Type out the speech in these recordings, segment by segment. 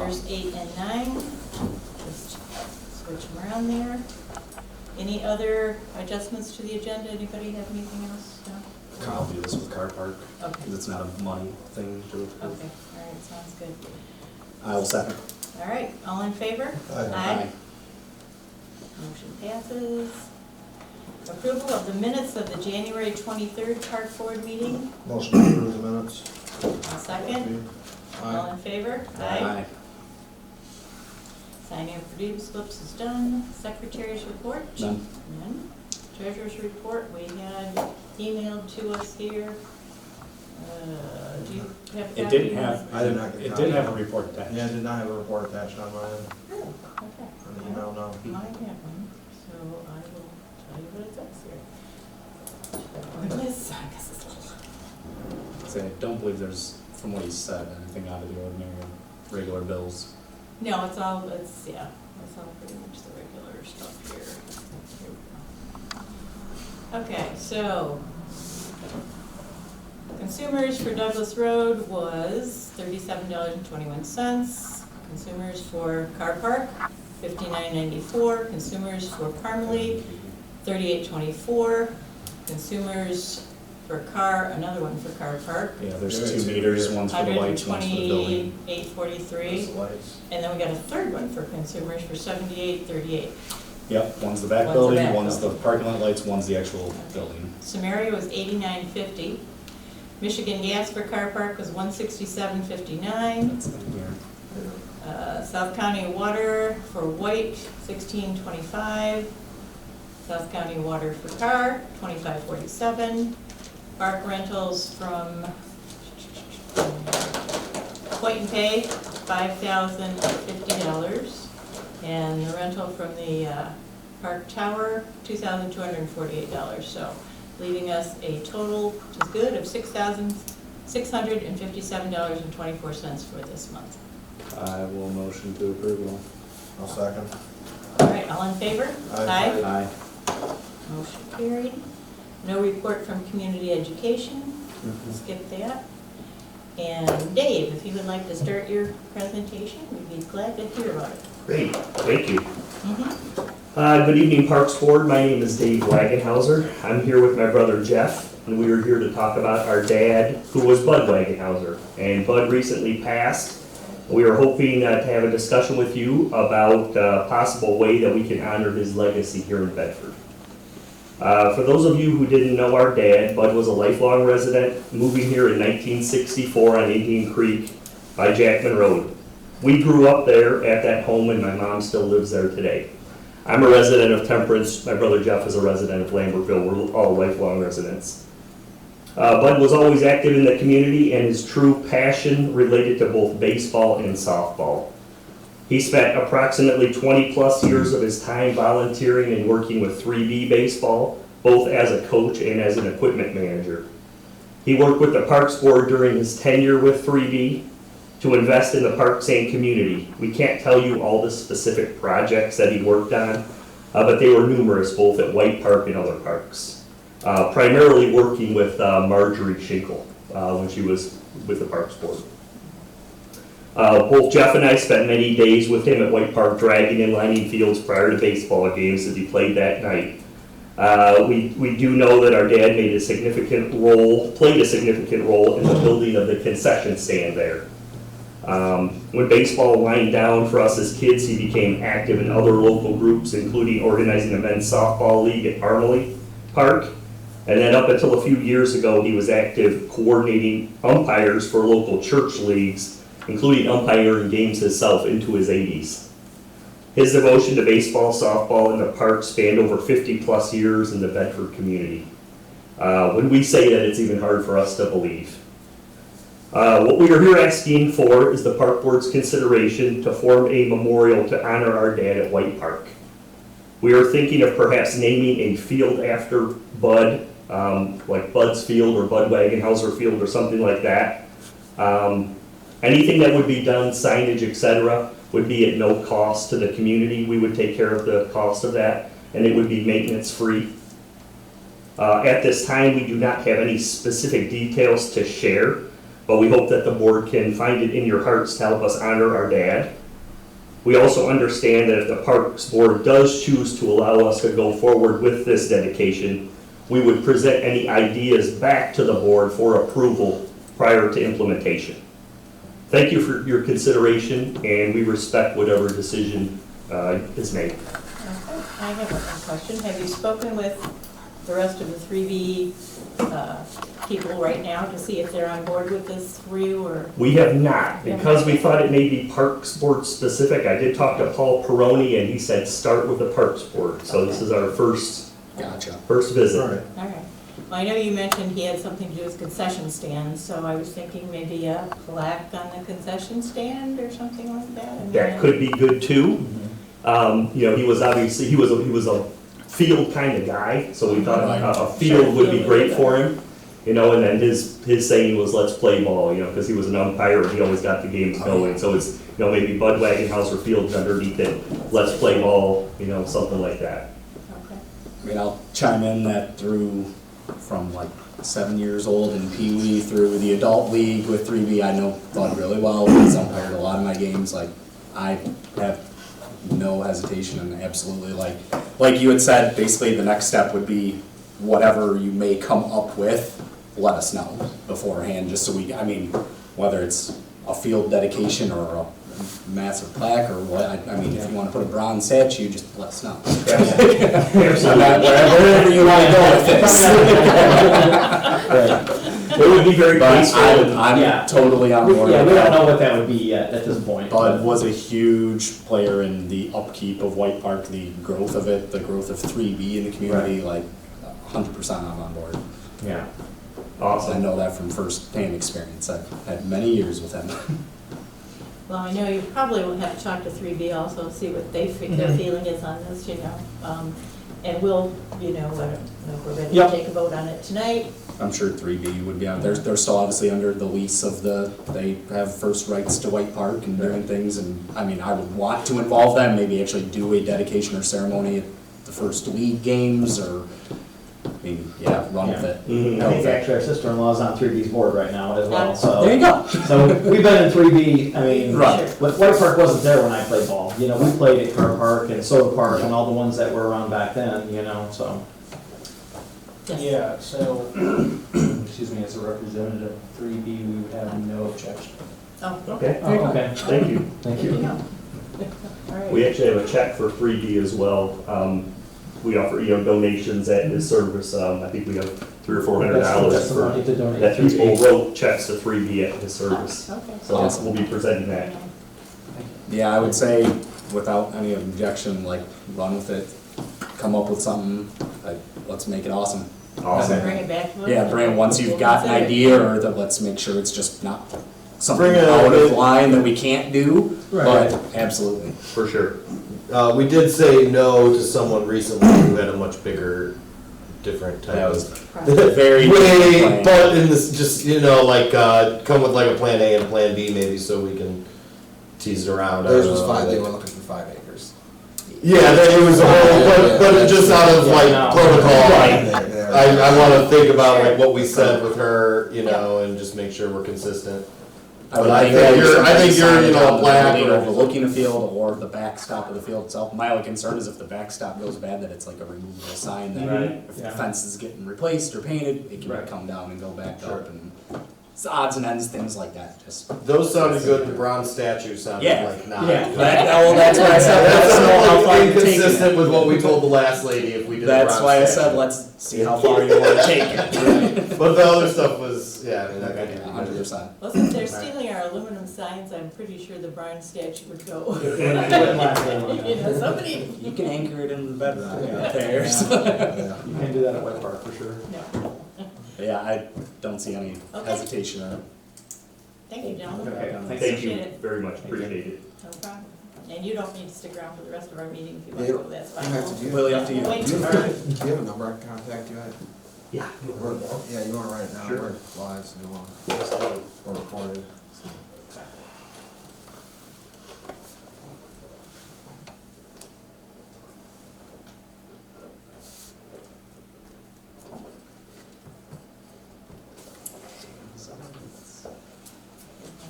numbers 8 and 9. Just switch them around there. Any other adjustments to the agenda? Anybody have anything else? No? I'll do this with Carr Park, Okay. because it's not a money thing to approve. Okay, all right, sounds good. I will second. All right, all in favor? Aye. Motion passes. Approval of the minutes of the January 23rd Park Board meeting. Motion to approve the minutes. I'll second. All in favor? Signing of produce slips is done. Secretary's report? None. None. Treasurer's report, we had emailed to us here. Do you have a It copy? didn't have, I did not get a it copy. did have a report attached. Yeah, I did not have a report attached on mine. Oh, okay. On the email, no. Mine have one, so I will tell you what it says here. Where it is, I guess it's little. Say, I don't believe there's, from what he said, anything out of the ordinary, regular bills. No, it's all pretty much the regular stuff here. Here we go. Okay, so consumers for Douglas Road was $37.21. Consumers for Carr Park, $59.94. Consumers for Parmalee, $38.24. Consumers for Carr, another one for Carr Park, Yeah, there's two meters, one's for the lights, one's for the building. $128.43. Those lights. And then we got a third one for consumers for $78.38. Yep, one's the back One's the building, back one's the building. parking lot lights, one's the actual building. Samaria was $89.50. Michigan Gas for Carr Park was $167.59. That's in here. South County Water for White, $16.25. South County Water for Carr, $25.47. Park rentals from White and Pay, $5,050. And the rental from the Park Tower, $2,248. So leaving us a total, which is good, of $6,657.24 for this month. I will motion to approve it all. I'll second. All right, all in favor? Aye. Aye. Motion carried. No report from community education. Skip that. And Dave, if you would like to start your presentation, we'd be glad to hear about it. Great, thank you. Mhm. Good evening, Parks Board. My name is Dave Wagenhauser. I'm here with my brother Jeff, and we are here to talk about our dad, who was Bud Wagenhauser. And Bud recently passed. We are hoping to have a discussion with you about a possible way that we can honor his legacy here in Bedford. For those of you who didn't know our dad, Bud was a lifelong resident, moving here in 1964 on Indian Creek by Jackman Road. We grew up there at that home, and my mom still lives there today. I'm a resident of Temperance. My brother Jeff is a resident of Lambertville. We're all lifelong residents. Bud was always active in the community, and his true passion related to both baseball and softball. He spent approximately 20 plus years of his time volunteering and working with 3B baseball, both as a coach and as an equipment manager. He worked with the Parks Board during his tenure with 3B to invest in the parks and community. We can't tell you all the specific projects that he worked on, but they were numerous, both at White Park and other parks. Primarily working with Marjorie Schinkel when she was with the Parks Board. Both Jeff and I spent many days with him at White Park, dragging and lining fields prior to baseball games as he played that night. We do know that our dad played a significant role in the building of the concession stand there. When baseball wind down for us as kids, he became active in other local groups, including organizing a men's softball league at Parmalee Park. And then up until a few years ago, he was active coordinating umpires for local church leagues, including umpiring games himself into his 80s. His devotion to baseball, softball, and the park spanned over 50 plus years in the Bedford community. When we say that, it's even hard for us to believe. What we are here asking for is the Park Board's consideration to form a memorial to honor our dad at White Park. We are thinking of perhaps naming a field after Bud, like Bud's Field or Bud Wagenhauser Field or something like that. Anything that would be done, signage, etc., would be at no cost to the community. We would take care of the cost of that, and it would be maintenance free. At this time, we do not have any specific details to share, but we hope that the board can find it in your hearts to help us honor our dad. We also understand that if the Parks Board does choose to allow us to go forward with this dedication, we would present any ideas back to the board for approval prior to implementation. Thank you for your consideration, and we respect whatever decision is made. Okay, I have a question. Have you spoken with the rest of the 3B people right now to see if they're on board with this for you, or? We have not, because we thought it may be Parks Board specific. I did talk to Paul Peroni, and he said start with the Parks Board. So this is our first visit. All right. All right. Well, I know you mentioned he had something to do with concession stands, so I was thinking maybe a plaque on the concession stand or something like that. I mean, That could be good too. You know, he was obviously, he was a field kind of guy, so we thought a field would be great for him. You know, and then his saying was, let's play ball, you know, because he was an umpire and he always got the games going. So it's, you know, maybe Budwagon House or Fields underneath it, let's play ball, you know, something like that. Okay. I mean, I'll chime in that from like 7 years old in Pee Wee through the adult league with 3B, I know Bud really well. He's umpired a lot of my games. Like, I have no hesitation and absolutely like you had said, basically the next step would be whatever you may come up with, let us know beforehand, just so we, I mean, whether it's a field dedication or a massive plaque or what, I mean, if you want to put a bronze statue, just let us know. Wherever you want to go with this. It would be very But peaceful. I'm totally on board. Yeah, with we don't that. know what that would be yet at this point. Bud was a huge player in the upkeep of White Park, the growth of it, the growth of 3B in the community, like 100% I'm on board. Yeah. I Awesome. know that from first-hand experience. I've had many years with him. Well, I know you probably will have to talk to 3B also, see what their feeling is on this, you know. And we'll, you know, I don't know if we're ready to Yep. take a vote on it tonight. I'm sure 3B would be on. They're still obviously under the lease of they have first rights to White Park and doing things. And I mean, I would want to involve them, maybe actually do a dedication or ceremony at the first league games or, I mean, yeah, run with it. Mhm. I think actually our sister-in-law's on 3B's board right now as well, so. There you go. So we've been in 3B, I mean, Right. but White Park wasn't there when I played ball. You know, we played at Carr Park and Soda Park and all the ones that were around back then, you know, so. Yes. Yeah, so, excuse me, as a representative of 3B, we would have no objection. Oh, Okay, Oh, okay. thank you. Thank there you you. go. All right. We actually have a check for 3D as well. We offer, you know, donations at his service. I think we have $300 or $400 That's the money for, to donate. that to people 3B. wrote checks to 3D at his service. Okay. So we'll be presenting that. Yeah, I would say without any objection, like run with it, come up with something, like let's make it awesome. Awesome. Bring it back to us. Yeah, bring, once you've got an idea, or that, let's make sure it's just not something Bring it out of in. line that we can't do, Right. but absolutely. For sure. We did say no to someone recently who had a much bigger, different type That of. was very Way, plan. but in this, just, you know, like, come with like a plan A and a plan B maybe, so we can tease it around. I Theirs don't was know, 5, they like- were looking for 5 acres. Yeah, then it was a whole, but it just out of like Yeah. protocol. Right. I wanna think about like what we said with her, you know, and just make sure we're consistent. would I think think that you're- I think you're, you know, signage on the black building or- overlooking a field or the backstop of the field itself. My only concern is if the backstop goes bad, that it's like a removable sign that Right, if the yeah. fence is getting replaced or painted, it can Right. come down and go back Sure. up and it's odds and ends, things like that, just. Those sounded good, the bronze statue sounded Yeah. like not. Yeah. That's what I said, let us know how far you're taking Inconsistent it. with what we told the last lady if we did the bronze That's why I said, statue. let's see how far you wanna take it. But the other stuff was, yeah, I mean, I think. 100%. Well, since they're stealing our aluminum signs, I'm pretty sure the bronze statue would go. It wouldn't last very long. You know, somebody, You can anchor it in the bedrock out there. Yeah. You can do that at White Park for sure. no. Yeah, I don't see any Okay. hesitation or. Thank you, gentlemen. Okay, thanks. Thank Appreciate you it. very much. Appreciate it. No problem. And you don't need to stick around for the rest of our meeting if you Yeah, want to go, that's you fine. have to do- Completely up to you. Wait Do you till- have a number I can contact you at? Yeah. Yeah, you wanna write it down, Sure. we're live, so you want, or recorded.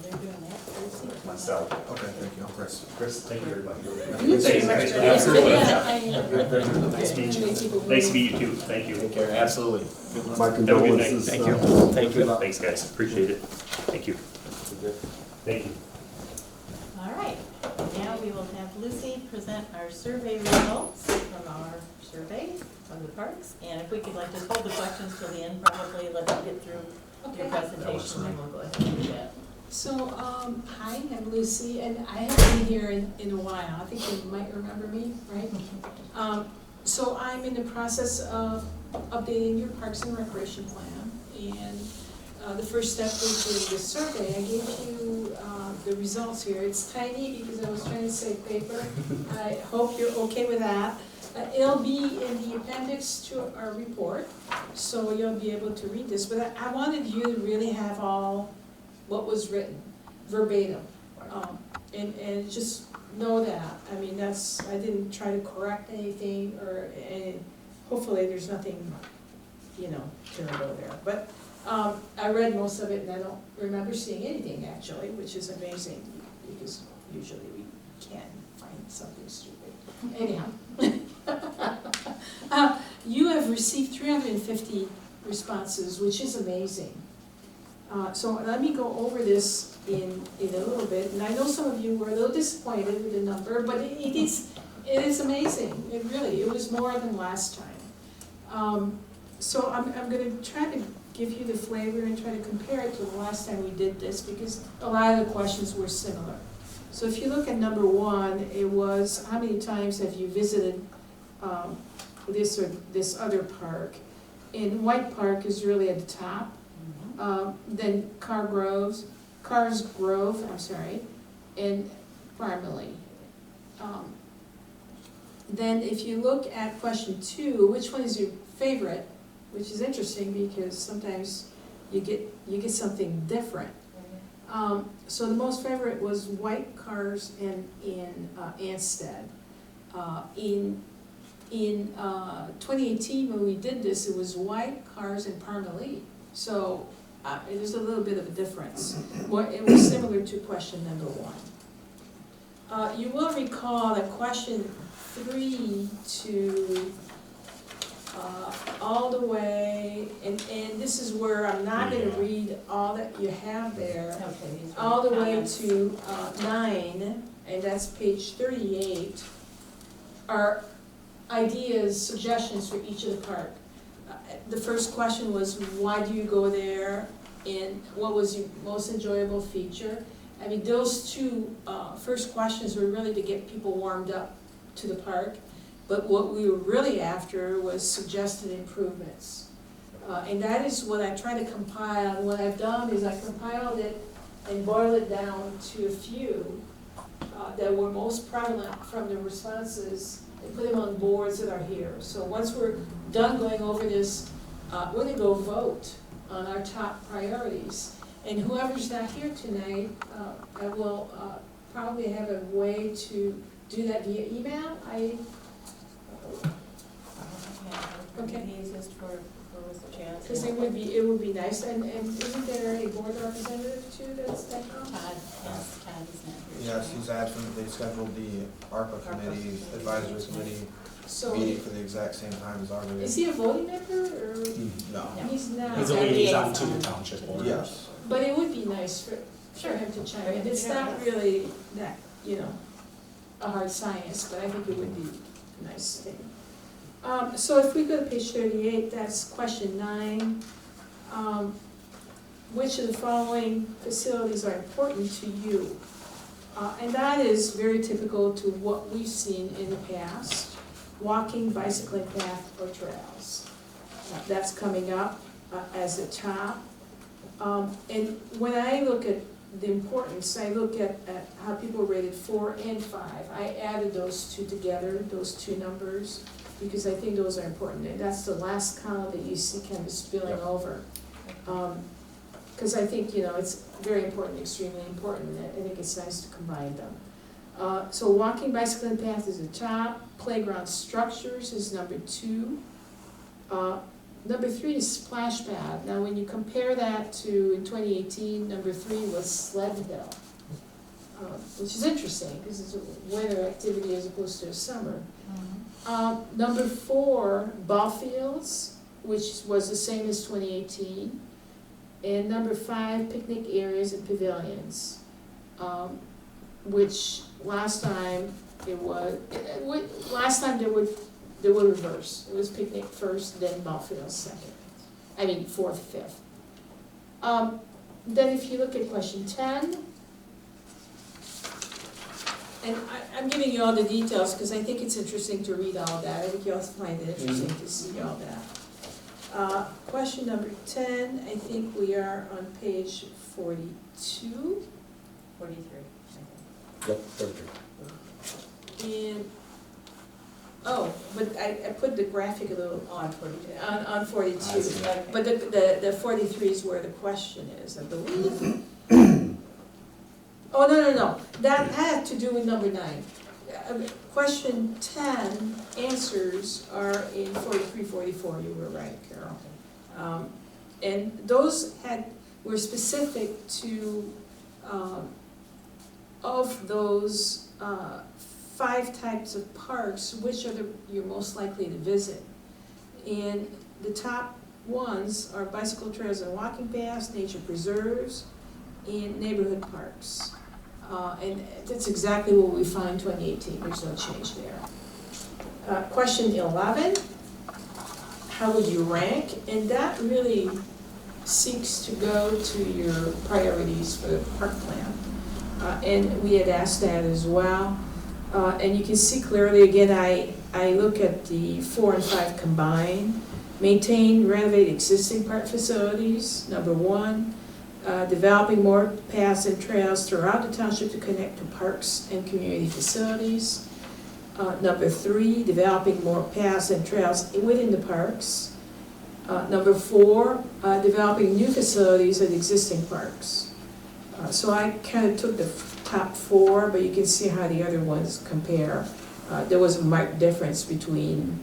They're doing that Thursday. So, Okay, thank you, Chris. Chris, thank you very much. You Thanks, too. guys. Absolutely. Absolutely. Nice to meet you. Nice to meet you too, thank you. Take care, absolutely. My Have a good night. condolences. Thank you. Thank you. Thanks, guys, appreciate it. Thank you. Thank you. All right, now we will have Lucy present our survey results from our survey of the parks. And if we could like just hold the questions till the end, probably let you get through your Okay. presentation, then we'll go ahead and do that. So, hi, I'm Lucy, and I haven't been here in a while. I think you might remember me, right? So I'm in the process of updating your Parks and Recreation plan. And the first step was doing the survey. I gave you the results here. It's tiny because I was trying to save paper. I hope you're okay with that. It'll be in the appendix to our report, so you'll be able to read this. But I wanted you to really have all what was written verbatim. And just know that. I mean, I didn't try to correct anything and hopefully there's nothing, terrible there. But I read most of it and I don't remember seeing anything actually, which is amazing because usually we can find something stupid. Anyhow. You have received 350 responses, which is amazing. So let me go over this in a little bit, and I know some of you were a little disappointed with the number, but it is amazing. It was more than last time. So I'm gonna try to give you the flavor and try to compare it to the last time we did this, because a lot of the questions were similar. So if you look at number 1, it was how many times have you visited this or this other park? And White Park is really at the top. Then Carr's Grove, and Farmley. Then if you look at question 2, which one is your favorite? Which is interesting because sometimes you get something different. So the most favorite was White Cars in Anstead. In 2018, when we did this, it was White Cars in Parmalee. So there's a little bit of a difference. It was similar to question number 1. You will recall that question 3 to all the way, and this is where I'm not going to read all that you have there, Okay, these are all the way comments. to 9, and that's page 38, are ideas, suggestions for each of the park. The first question was, why do you go there, and what was your most enjoyable feature? I mean, those two first questions were really to get people warmed up to the park, but what we were really after was suggested improvements. And that is what I try to compile, and what I've done is I compiled it and boiled it down to a few that were most prevalent from the responses, and put them on boards that are here. So once we're done going over this, we're gonna go vote on our top priorities. And whoever's not here tonight, I will probably have a way to do that via email. Okay. The easiest for the chance. Because it would be nice, and isn't there a board representative too that comes? Todd is not here. Yes, he's absent, they scheduled the ARPA committee, advisory committee So, meeting for the exact same time as our meeting. is he a voting member, or No. he's not? He's a liaison to the township board. Yes. But it would be nice for him to chime in. It's not really that, a hard science, but I think it would be a nice thing. So if we go to page 38, that's question 9. Which of the following facilities are important to you? And that is very typical to what we've seen in the past: walking, bicycling path, or trails. That's coming up as a top. And when I look at the importance, I look at how people rated 4 and 5. I added those two together, those two numbers, because I think those are important. And that's the last column that you see kind of spilling over. Because I think, it's very important, extremely important, and I think it's nice to combine them. So walking, bicycling path is the top. Playground structures is number 2. Number 3 is splash pad. Now, when you compare that to in 2018, number 3 was sled hill. which is interesting, because it's a winter activity as opposed to a summer. Number 4, ball fields, which was the same as 2018. And number 5, picnic areas and pavilions, which last time they were reverse. It was picnic first, then ball fields second. I mean, 4th, 5th. Then if you look at question 10, and I'm giving you all the details because I think it's interesting to read all that. I think you also find it interesting to see all that. Question number 10, I think we are on page 42. 43. Yep, 43. And, oh, but I put the graphic a little On 42. on 42. I see. But the 43 is where the question is, I believe. Oh, no. That had to do with number 9. Question 10 answers are in 43, 44, you were right, Carol. And those were specific to, of those 5 types of parks, which are you're most likely to visit. And the top ones are bicycle trails and walking paths, nature preserves, and neighborhood parks. And that's exactly what we found in 2018, there's no change there. Question 11, how would you rank? And that really seeks to go to your priorities for the park plan. And we had asked that as well. And you can see clearly, again, I look at the 4 and 5 combined. Maintain, renovate existing park facilities, number 1. Developing more paths and trails throughout the township to connect to parks and community facilities. Number 3, developing more paths and trails within the parks. Number 4, developing new facilities at existing parks. So I kind of took the top 4, but you can see how the other ones compare. There was a marked difference between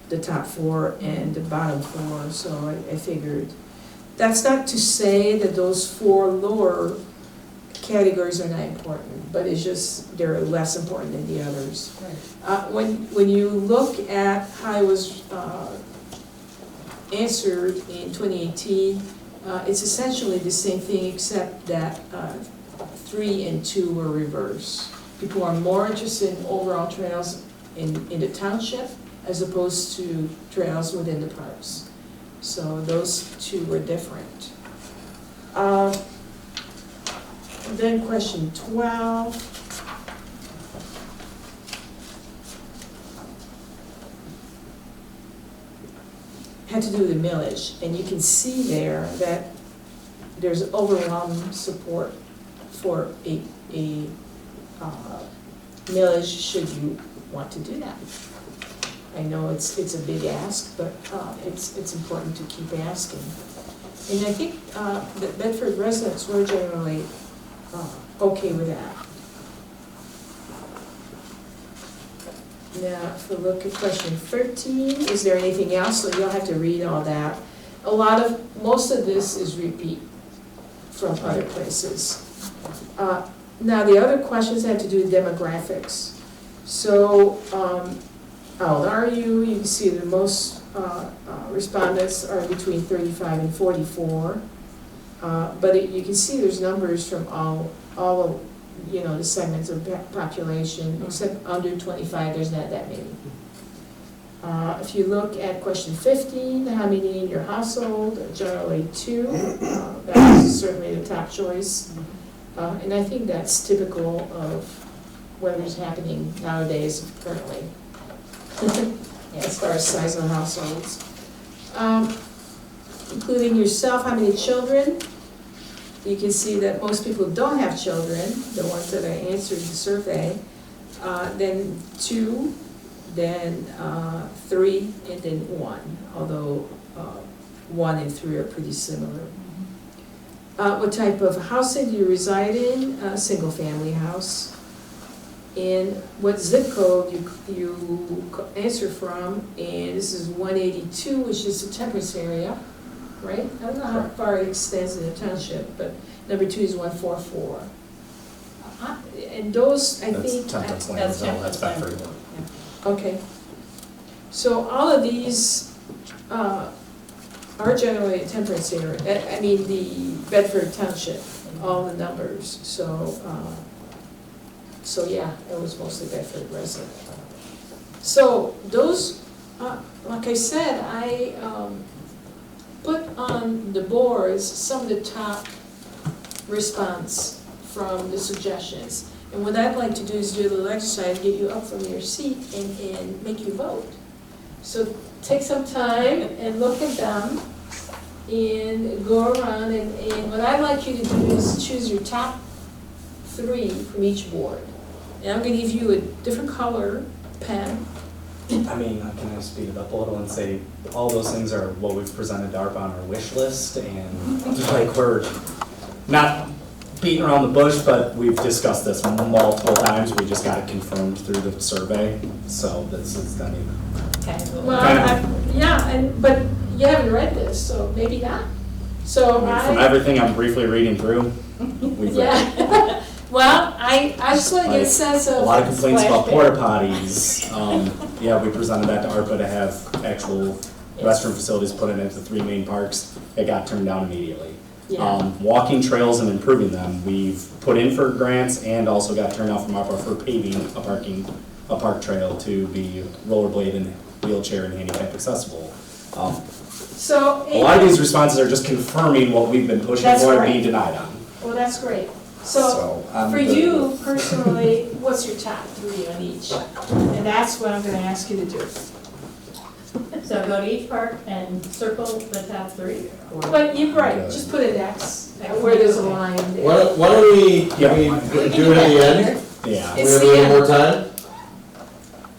the top 4 and the bottom 4, so I figured. That's not to say that those 4 lower categories are not important, but it's just they're less important than the others. When you look at how it was answered in 2018, it's essentially the same thing except that 3 and 2 were reversed. People are more interested in overall trails in the township as opposed to trails within the parks. So those 2 were different. Then question 12. Had to do with the millage, and you can see there that there's overwhelming support for a millage should you want to do that. I know it's a big ask, but it's important to keep asking. And I think that Bedford residents were generally okay with that. Now, if we look at question 13, is there anything else? So you'll have to read all that. Most of this is repeat from other places. Now, the other questions have to do with demographics. So, how old are you? You can see the most respondents are between 35 and 44. But you can see there's numbers from all of, the segments of population, except under 25, there's not that many. If you look at question 15, how many in your household? Generally 2. That is certainly the top choice. And I think that's typical of what is happening nowadays currently. As far as size of households. Including yourself, how many children? You can see that most people don't have children, the ones that I answered the survey. Then 2, then 3, and then 1, although 1 and 3 are pretty similar. What type of housing do you reside in? Single family house. And what zip code you answer from, and this is 182, which is the Temperance area, right? I don't know how far it extends in the township, but number 2 is 144. And those, I That's think. Temperance That's Landville, that's Temperance Bedford. Okay. So all of these are generally Temperance area, I mean, the Bedford Township, all the numbers, so yeah, it was mostly Bedford resident. So those, like I said, I put on the boards some of the top response from the suggestions. And what I'd like to do is do a little exercise, get you up from your seat and make you vote. So take some time and look at them and go around and what I'd like you to do is choose your top 3 from each board. And I'm gonna give you a different color pen. I mean, can I speed it up a little and say, all those things are what we've presented to ARPA on our wish list, and like, we're not beating around the bush, but we've discussed this multiple times, we just got it confirmed through the survey, so this is, I mean, Kind of. Well, yeah, but you haven't read this, so maybe not. So from everything I'm briefly reading through, we've read yeah. Well, I just wanna get a sense of. a lot of complaints about splash porta pad. potties. Yeah, we presented that to ARPA to have actual restroom facilities put into the 3 main parks. It got turned down immediately. Yeah. Walking trails and improving them, we've put in for grants and also got turned down from ARPA for paving a park trail to be rollerblade and wheelchair and handicap accessible. So. A lot of these responses are just confirming what we've been pushing That's for and right. being denied on. Well, that's great. So, I'm for good you with- personally, what's your top 3 on each? And that's what I'm gonna ask you to do. So go to each park and circle the top 3? or- But you're right, Good. just put an X where there's a line there. Why don't we, Yeah. do it at the end? Yeah. We It's have a the little end. more time?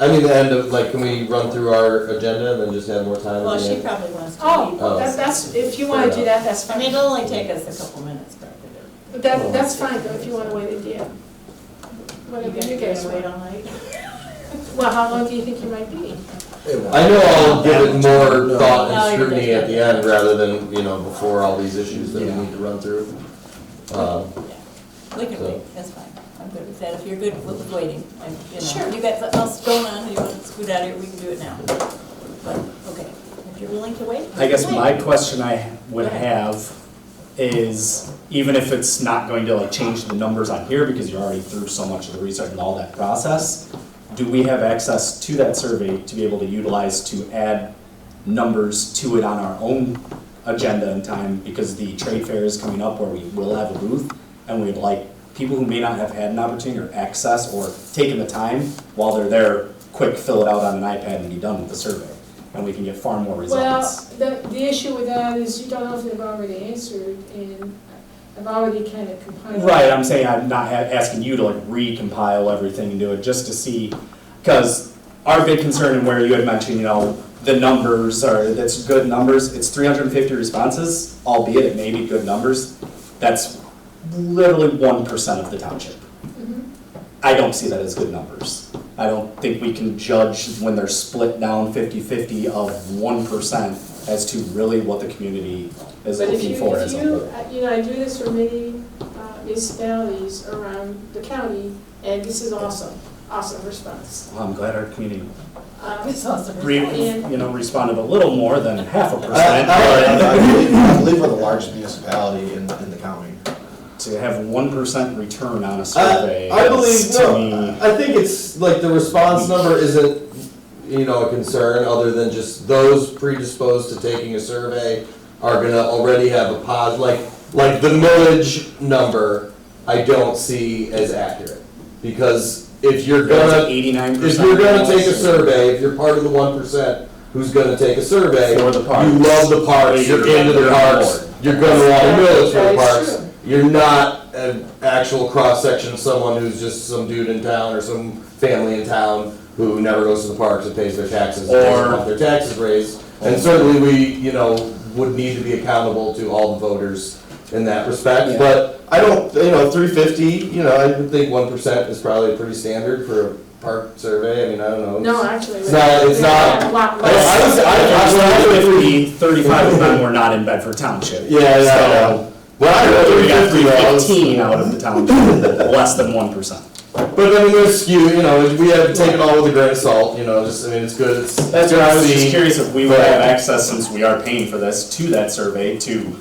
I mean, the end of, like, can we run through our agenda and then just have more time Well, at the she end? probably wants to. Oh, leave. Oh. that's, if you wanna do that, that's I fine. mean, it'll only take us a couple minutes probably to. That's fine, though, if you wanna wait at the end. Whatever you guys wait want. all night? Well, how long do you think you might be? I know I'll give it more thought No, and you're scrutiny good. at the end rather than, before all these issues that we Yeah. need to run through. We can So- wait, that's fine. I'm good with that, if you're good with waiting. Sure. You got something else going on, you want to scoot out of here, we can do it now. But, okay, if you're willing to wait. I guess wait. my question I would Go ahead. have is, even if it's not going to like change the numbers on here because you're already through so much of the research and all that process, do we have access to that survey to be able to utilize to add numbers to it on our own agenda in time? Because the trade fair is coming up where we will have a booth, and we'd like people who may not have had an opportunity or access or taken the time while they're there, quick fill it out on an iPad and be done with the survey. And we can get far more Well, results. the issue with that is you don't know if they've already answered, and I've already kind of compiled. Right, I'm saying I'm not asking you to like recompile everything and do it just to see, because our big concern and where you had mentioned, the numbers are, that's good numbers, it's 350 responses, albeit it may be good numbers, that's literally 1% of the township. Mhm. I don't see that as good numbers. I don't think we can judge when they're split down 50-50 of 1% as to really what the community is But if looking you, for as a whole. I do this for many municipalities around the county, and this is awesome response. Well, I'm glad our community It's awesome. responded a little more than 0.5%. I believe we're the largest municipality in the county. To have 1% return on a survey, I believe, is, to me, I think it's, like, the response number isn't, a concern, other than just those predisposed to taking a survey are gonna already have a like the millage number, I don't see as accurate. Because if you're gonna, 89%. if you're gonna take a survey, if you're part of the 1% who's gonna take a survey, For the parks. you love the parks, you're into the You're on parks, board. you're gonna want a millage for That the is parks. true. You're not an actual cross-section of someone who's just some dude in town or some family in town who never goes to the parks and pays their taxes and doesn't Or- want their taxes raised. And certainly we, would need to be accountable to all the voters in that respect. Yeah. But I don't, 350, I would think 1% is probably pretty standard for a park survey. I mean, I don't know. No, actually. It's not- A lot I less. was- 35 of them were not in Bedford Township. Yeah. So, Well, I know we got 350 315 out of the township, less than 1%. But I mean, there's skew, you know, we have to take it all with a grain of salt, you know, just, I mean, it's good, it's. That's why I was just curious if we would Right. have access, since we are paying for this, to that survey, to,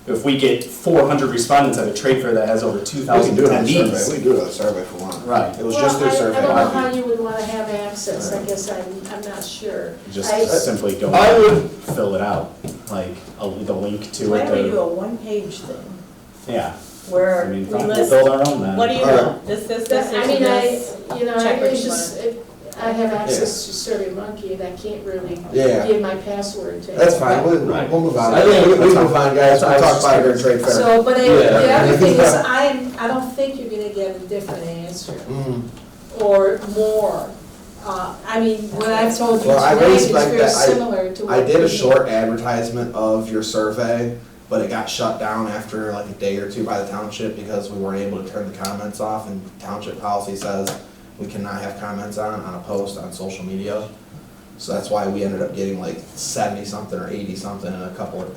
if we get 400 respondents at a trade fair that has over 2,000 We can attendees. do it on a survey for one. Right. It was just their survey. I don't know how you would wanna have access, I guess I'm not sure. Just I- simply go I and would- fill it out, like, the link to Why it. don't we do or- a one-page thing, Yeah, where I we mean, fine, we'll list, build our own then. what do you Alright. want? This, I mean, this. you know, Check what it's you just, I have access to SurveyMonkey and I can't really Yeah. give my password to. That's fine, Right. we'll move on. I think we move on, guys. We'll talk about it during trade fair. So, but Yeah. the other thing is, Yeah. I don't think you're gonna get a different answer Mhm. or more. I mean, what I've told you Well, I today is respect very that. similar to what. I did a we- short advertisement of your survey, but it got shut down after like a day or two by the township because we weren't able to turn the comments off, and township policy says we cannot have comments on a post on social media. So that's why we ended up getting like 70-something or 80-something in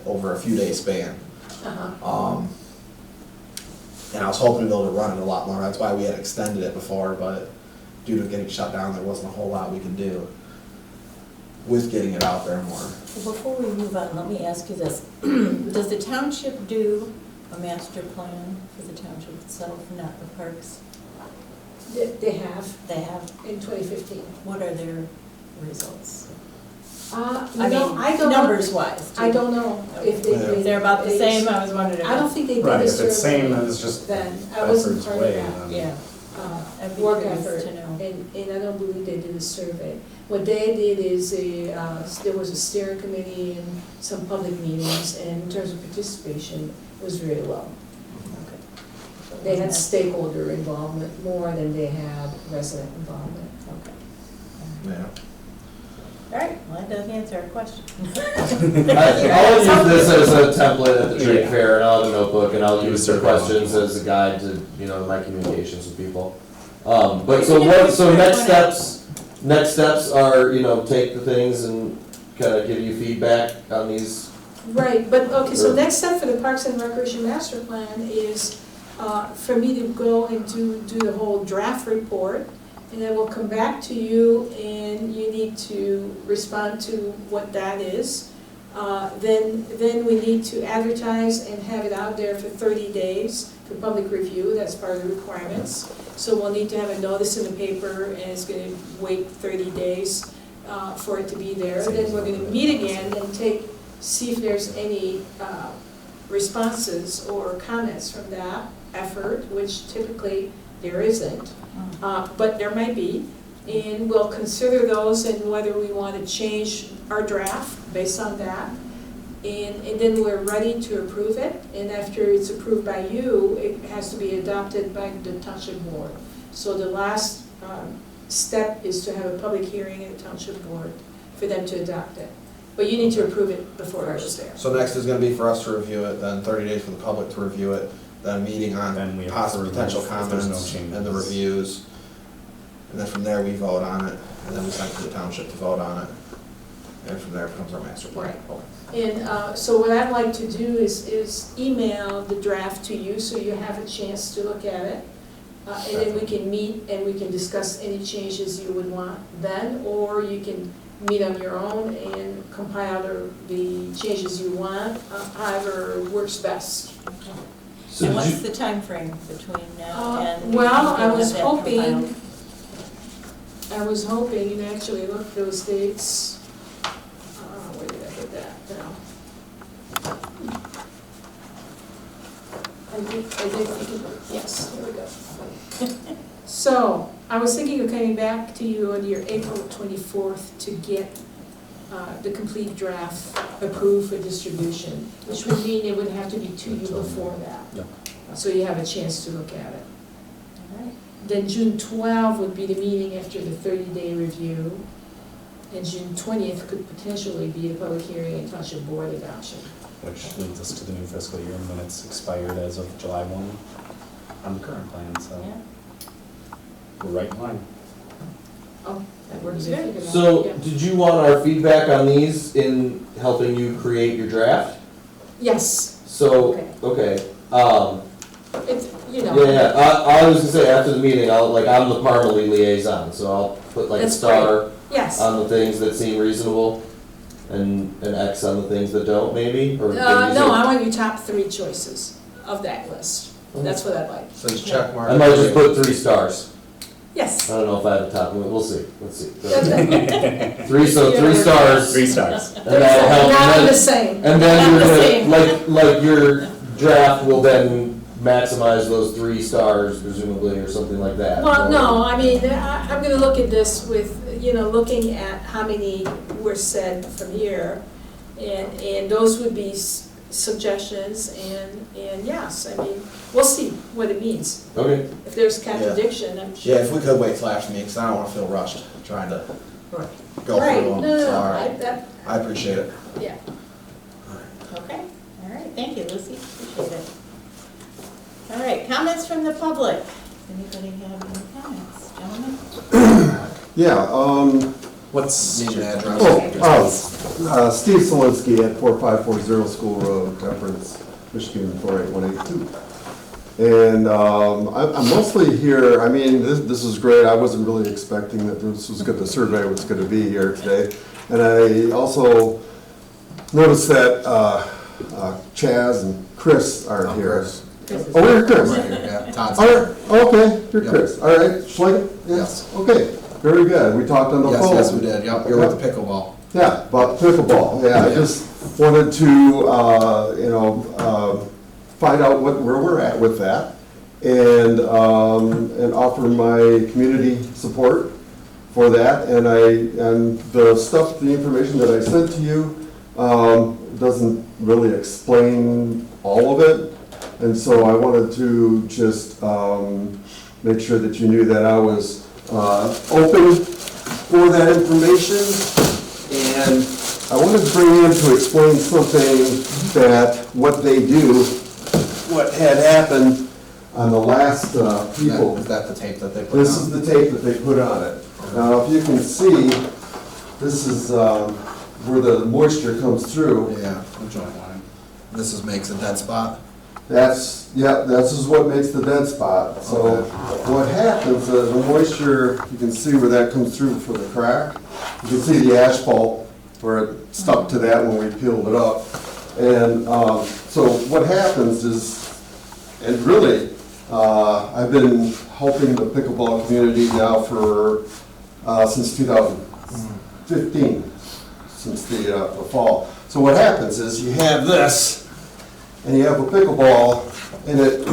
over a few days span. Uh-huh. And I was hoping to be able to run it a lot more, that's why we had extended it before, but due to getting shut down, there wasn't a whole lot we could do with getting it out there more. Before we move on, let me ask you this. Does the township do a master plan for the township itself, not the parks? They have, They have, in 2015. what are their results? I I mean, don't know. numbers wise. I don't know if they Yeah. did. If they're about the same, I was wondering. I don't think they did Right, a if it's survey same as just then. I wasn't Bedford's part of way, that. then. Yeah, I'd be Work curious effort, to know. and I don't believe they did a survey. What they did is there was a steering committee and some public meetings, and in terms of participation, it was very low. They had stakeholder involvement more than they had resident involvement. Okay. Yeah. All right, well, that does answer our question. I'll use this as a template at the trade Yeah. fair, and I'll have a notebook, and I'll Use use the survey questions monkey. as a guide to, you know, my communications with people. But You so can what, put so your next one next steps are, you know, take the things and kind of give you feedback on these. Right, but, okay, so Sure. next step for the Parks and Recreation Master Plan is for me to go and do the whole draft report, and then we'll come back to you, and you need to respond to what that is. Then we need to advertise and have it out there for 30 days for public review, that's part of the requirements. So we'll need to have a notice in the paper, and it's gonna wait 30 days for it to be there. Then we're gonna meet again and see if there's any responses or comments from that effort, which typically there isn't, but there might be. And we'll consider those and whether we want to change our draft based on that. And then we're ready to approve it, and after it's approved by you, it has to be adopted by the township board. So the last step is to have a public hearing in the township board for them to adopt it. But you need to approve it before it goes there. So next is gonna be for us to review it, then 30 days for the public to review it, then meeting Then on we possible approve potential if there's no comments changes. and the reviews. And then from there, we vote on it, and then we send it to the township to vote on it. And from there becomes our master plan. And so what I'd like to do is email the draft to you so you have a chance to look at it. And then we can meet and we can discuss any changes you would want then, or you can meet on your own and compile the changes you want, however works best. So And did what's you, the time frame between now and? Well, I when was that hoping, compiled? you can actually look those dates. Where did I get that now? I think, yes, there we go. So, I was thinking of coming back to you on your April 24th to get the complete draft approved for distribution, which would mean it would have to be to you before that. Yep. So you have a chance to look at it. All right. Then June 12 would be the meeting after the 30-day review, and June 20th could potentially be the public hearing and township board adoption. Which leads us to the new fiscal year, and then it's expired as of July 1 on the current plan, so Yeah. we're right in line. Oh, that works good. so Yeah. did you want our feedback on these in helping you create your draft? Yes, So, Okay. okay, it's, you know. Yeah, I was gonna say, after the meeting, I'm the Parmalee liaison, so I'll put like a That's star Yes. on the things that seem reasonable, and an X on the things that don't, maybe, or? No, I want your top 3 choices of that list. That's what I'd like. So just check mark. I might just put 3 stars. Yes. I don't know if I have a top, we'll see, let's see. Not 3 stars. 3 stars. And that'll help, on and the then, same. and then Not the you're same. gonna, like your draft will then maximize those 3 stars presumably, or something like that. Well, Or- no, I mean, I'm gonna look at this with, looking at how many were said from here, and those would be suggestions, and yes, I mean, we'll see what it means. Okay, If there's contradiction, I'm sure. Yeah, if we could wait till after me, because I don't want to feel rushed trying to Right. go Right, through no, them. no, no, All right, that, I appreciate it. yeah. Okay, all right, thank you, Lucy, appreciate it. All right, comments from the public. Anybody have any comments, gentlemen? Yeah, What's name and address? Steve Solinsky at 4540 School Road, Temperance, Michigan 48182. And I'm mostly here, I mean, this is great. I wasn't really expecting that this was good, the survey was going to be here today. And I also noticed that Chaz and Chris aren't here. Oh, you're Chris? Right here, yeah, Todd's All here. right, okay, you're Yep. Chris. All right, Schlegel? Yes. Okay, very good. We talked on the phone. Yes, we did, yep, you're with the pickleball. Yeah, about pickleball, yeah, I Yeah. just wanted to, find out where we're at with that, and offer my community support for that, and the stuff, the information that I sent to you, doesn't really explain all of it, and so I wanted to just, make sure that you knew that I was, open for that information. And I wanted to bring in to explain something that what they do, what had happened on the last people. Is that the tape that they put on? This is the tape that they put on it. Now, if you can see, this is where the moisture comes through. Yeah, the joint line. Makes a dead spot? This is what makes the dead spot. So Okay. what happens, the moisture, you can see where that comes through for the crack. You can see the asphalt where it stuck to that when we peeled it up. And so what happens is, and really, I've been helping the pickleball community now for, since 2015, since the fall. So what happens is you have this, and you have a pickleball, and it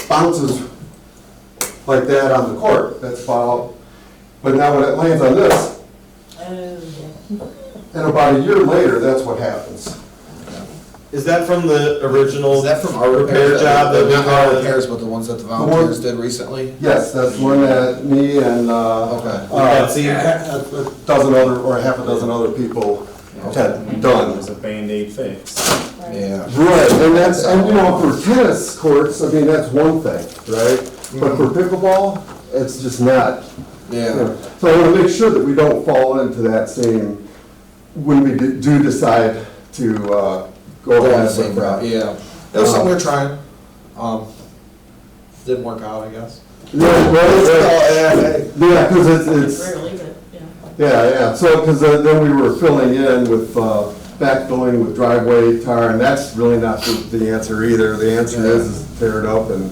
bounces like that on the court. That's about, but now when it lands on this, Oh, yeah. and about a year later, that's what happens. is that from the original? Is that from our repair job that we Not our had? repairs, but the ones that the volunteers did recently? Yes, that's one that me and Okay. a dozen other, or half a dozen other people had done. It was a Band-Aid fix. Yeah. Right, and that's, and for tennis courts, I mean, that's one thing, right? But for pickleball, it's just not. Yeah. So I want to make sure that we don't fall into that same, when we do decide to go Go on the ahead same with route, that. yeah. It was something we were trying. Didn't work out, I guess. Yeah, because it's, Rarely, but, yeah. yeah, so, because then we were filling in with backfilling with driveway tar, and that's really not the answer either. The answer is tear it up and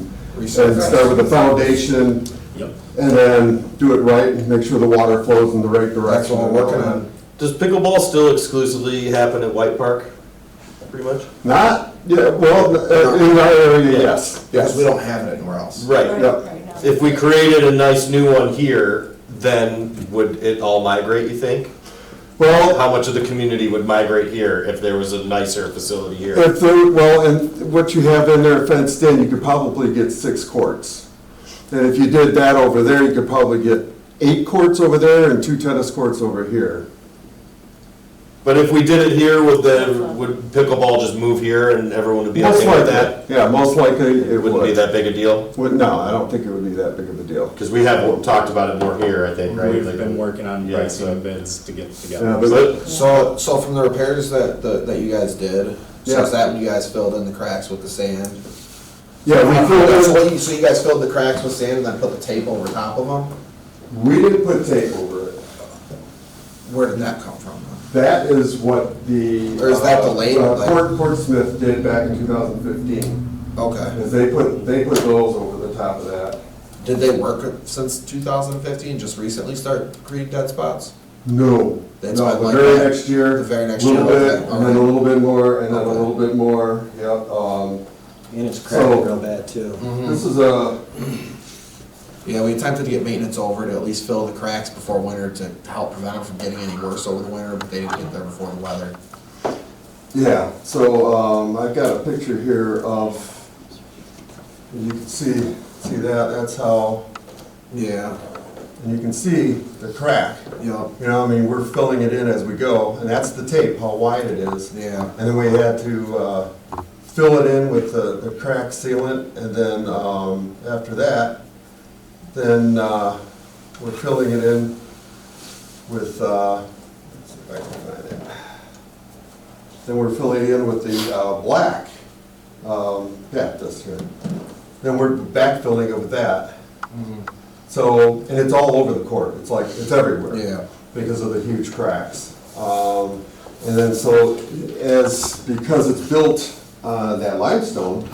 start with the foundation, Yep. and then do it right, and make sure the water flows in the right That's direction. what we're working on. Does pickleball still exclusively happen at White Park, pretty much? Not, yeah, well, in our area, yes. Because we don't have it anywhere else. Right. Yep. Right now. If we created a nice new one here, then would it all migrate, you think? Well, How much of the community would migrate here if there was a nicer facility here? if there, well, and what you have in there fenced in, you could probably get 6 courts. And if you did that over there, you could probably get 8 courts over there and 2 tennis courts over here. But if we did it here, would pickleball just move here and everyone would be Most okay with likely, that? yeah, most likely it It wouldn't be would. that big a deal? No, I don't think it would be that big of a deal. Because we have talked about it more here, I think, right? We've Like- been working on Yeah, pricing so- bids to get Yeah, together. but So from the repairs that you guys did, Yeah. since that when you guys filled in the cracks with the sand, Yeah, we filled it, So you guys filled the cracks with sand and then put the tape over top of them? we didn't put tape over it. Where did that come from? That is what the. Or is that the label, like- Portsmouth did back in 2015. Okay. Is they put those over the top of that. Did they work since 2015, just recently start creating dead spots? No, That's no, why I the like very that. next year. The very next a little year, bit, okay, and then a alright. little bit more, and then a Okay. little bit more, yep, And it's So- cracking real bad too. this is a, Yeah, we attempted to get maintenance over to at least fill the cracks before winter to help prevent them from getting any worse over the winter, but they didn't get there before the weather. yeah, so, I've got a picture here of, you can see that's how, Yeah, and you can see the crack. yep, You know, I mean, we're filling it in as we go, and that's the tape, how wide it is. yeah. And then we had to fill it in with the crack sealant, and then after that, then we're filling it in with, let's see if I can find it. Then we're filling it in with the black, yeah, this here. Then we're backfilling it with that. So, and it's all over the court, it's like, it's everywhere Yeah, because of the huge cracks. And then so, because it's built on that limestone,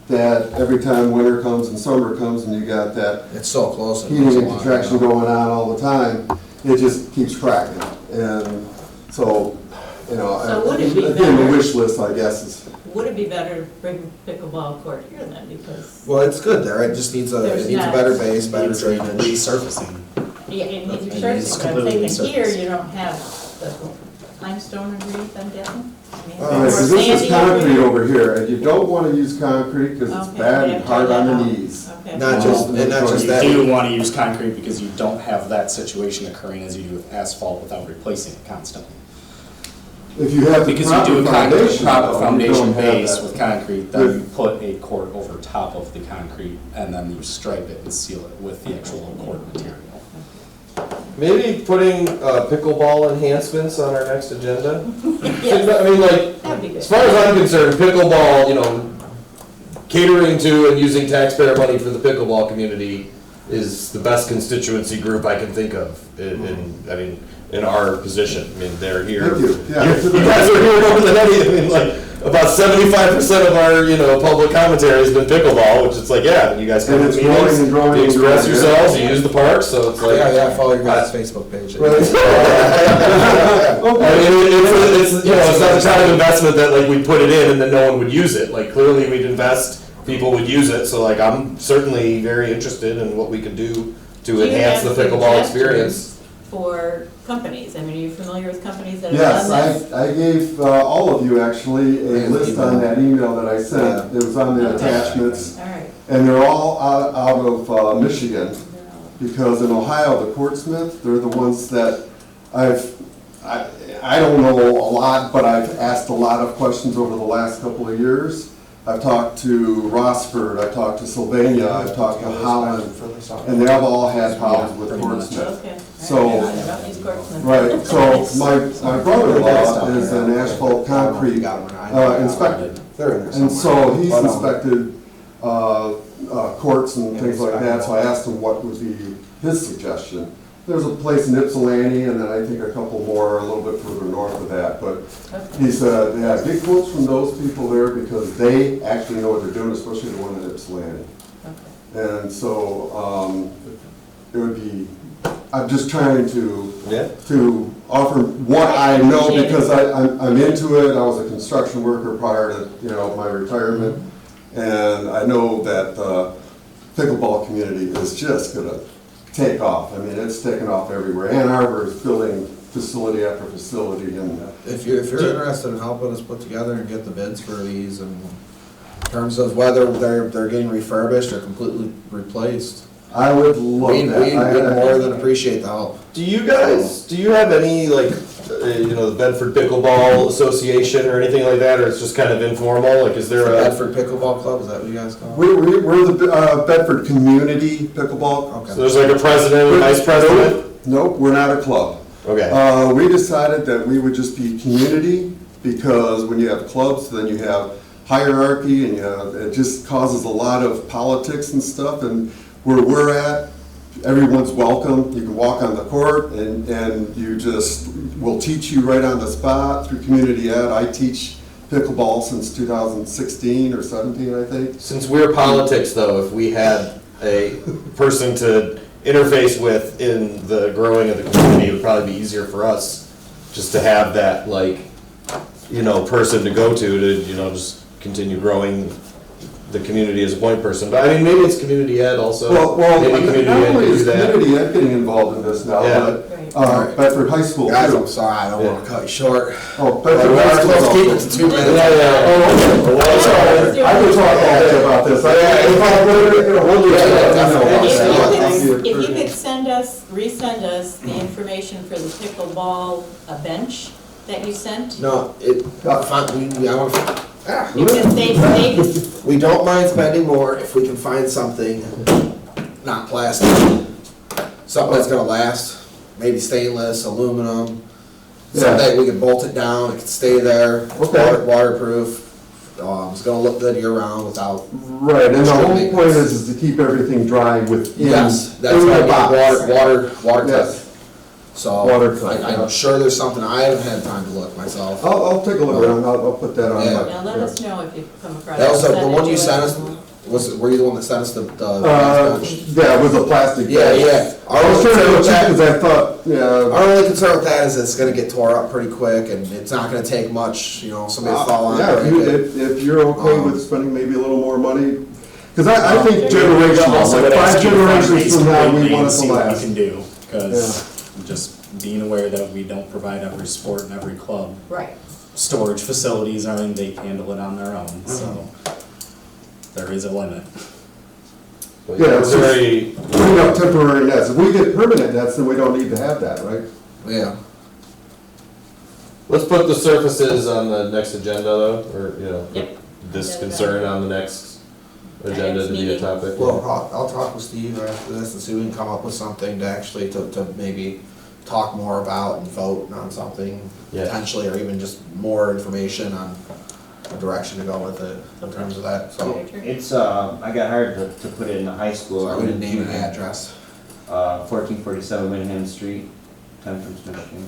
that every time winter comes and summer comes and you got that it's so close. heating and contraction going on all the time, it just keeps cracking. And so, you know, So would it be again, the better- wish list, I guess, is, Would it be better to bring pickleball court here then, because, Well, it's good there, it just needs There's it needs a not- better base, better Needs drainage. resurfacing. yeah, it needs It resurfacing, needs but I'm completely thinking here, resurfaced. you don't have the limestone underneath, I'm guessing? I mean, all right, so or this is sandy concrete here. over here, and you don't want to use concrete because it's Okay, bad we and have to hard take on that the out. knees. Okay. Not just, and not just You that. do want to use concrete because you don't have that situation occurring as you do with asphalt without replacing it constantly. If you have the Because you do proper a concrete, foundation, proper though, you foundation don't have base that. with concrete, then you put a court over top of the concrete, and then you stripe it and seal it with the actual court material. Maybe putting pickleball enhancements on our next agenda? Yes, I mean, like, that'd be good. as far as I'm concerned, pickleball, you know, catering to and using taxpayer money for the pickleball community is the best constituency group I can think of in our position. I mean, they're here. Thank you, yeah. You guys are here more than any, I mean, like, about 75% of our, you know, public commentary has been pickleball, which it's like, yeah, you guys come And to it's growing and meetings, growing you and express growing, yourselves, you use the park, so it's like. Yeah, follow your guys' Facebook page. Right. I mean, it's, you know, it's not the kind of investment that like we put it in and then no one would use it. Like clearly we'd invest, people would use it, so like I'm certainly very interested in what we could do to Do you enhance the have pickleball suggestions experience. For companies, I mean, are you familiar with companies that have Yes, done this? I gave all of you actually a list on that email that I sent. It was on the attachments, All right. and they're all out of Michigan, because in Ohio, the Portsmouth, they're the ones that I don't know a lot, but I've asked a lot of questions over the last couple of years. I've talked to Rossford, I've talked to Sylvania, I've talked to Holland, and they've all had problems with Portsmouth. Okay. So- All right. Don't use Portsmouth. Right, so my brother-in-law is an asphalt concrete inspector. They're in there And somewhere. so he's But, inspected courts and things like that, so I asked him what would be his suggestion. There's a place in Ypsilanti, and then I think a couple more a little bit further north of that, but he said, yeah, get quotes from those people there because they actually know what they're doing, especially the one in Ypsilanti. Okay. And so, it would be, I'm just trying Yeah. to offer what I know because I'm into it. I was a construction worker prior to, you know, my retirement. And I know that the pickleball community is just gonna take off. I mean, it's taken off everywhere. Ann Arbor is building facility after facility and If you're interested in helping us put together and get the bids for these and in terms of whether they're getting refurbished or completely replaced, I would love we'd that. more than appreciate the help. Do you have any like, you know, the Bedford Pickleball Association or anything like that, or it's just kind of informal? Like, is there The a? Bedford Pickleball Club, is that what you guys call it? We're the Bedford Community Pickleball. So there's like a president, and vice president? Nope, we're not a club. Okay. We decided that we would just be community, because when you have clubs, then you have hierarchy, and it just causes a lot of politics and stuff. And where we're at, everyone's welcome. You can walk on the court, and you just, we'll teach you right on the spot through community ed. I teach pickleball since 2016 or 17, I think. Since we're politics though, if we had a person to interface with in the growing of the community, it would probably be easier for us just to have that, like, person to go to, just continue growing the community as a point person. But I mean, maybe it's community ed also. Well, Maybe community not ed only could is do that. community ed getting involved in this now, Yeah. but Bedford High School Guys, too. I'm sorry, I don't wanna cut you short. Oh, But Bedford we're High School's supposed to keep it also. to 2 minutes. Yeah, yeah. Oh, okay. Well, I'm sorry. I could talk all day about this. If you could resend us the information for the pickleball bench that you sent, No, because they, we don't mind spending more if we can find something not plastic. Something that's gonna last, maybe stainless, aluminum, something we can bolt it down, it can stay there, Okay. waterproof. It's gonna look good year round without. Right, and the whole point is to keep everything dry within. Yes, that's in the gonna box. be watertight. Yes. So, Watertight, I'm sure there's something, I haven't had time to look myself. I'll take a look around, I'll put that on. Yeah. my- now let us know if you come across. That was the send it one you to sent us, were you the one that sent us the? Yeah, it was a plastic Yeah, bag. yeah. I was trying to check because I thought, yeah. Our only concern with that is it's gonna get tore up pretty quick and it's not gonna take much, somebody to fall on Yeah, it. if you're okay with spending maybe a little more money, because I think Sure. generational, Also, like would ask 5 you to find generations from now, basic we weight want and it see to what we last. can do, because just being aware that we don't provide every sport and every club Right, storage facilities, I mean, they handle it on their own, so there is a limit. But Yeah, it's it's just- very, Putting up temporary nets, if we get permanent nets, then we don't need to have that, right? Yeah. let's put the surfaces on the next agenda though, or, Yep. this Yeah, concern on the next agenda next to be a meeting. topic. Well, I'll talk with Steve after this and see if we can come up with something to actually, to maybe talk more about and vote on something Yeah. potentially, or even just more information on a direction to go with it in terms of that, so. Richard? It's, I got hired to put it in the high school. Sorry, we didn't name an address, 1447 Winham Street, Temperance, Michigan.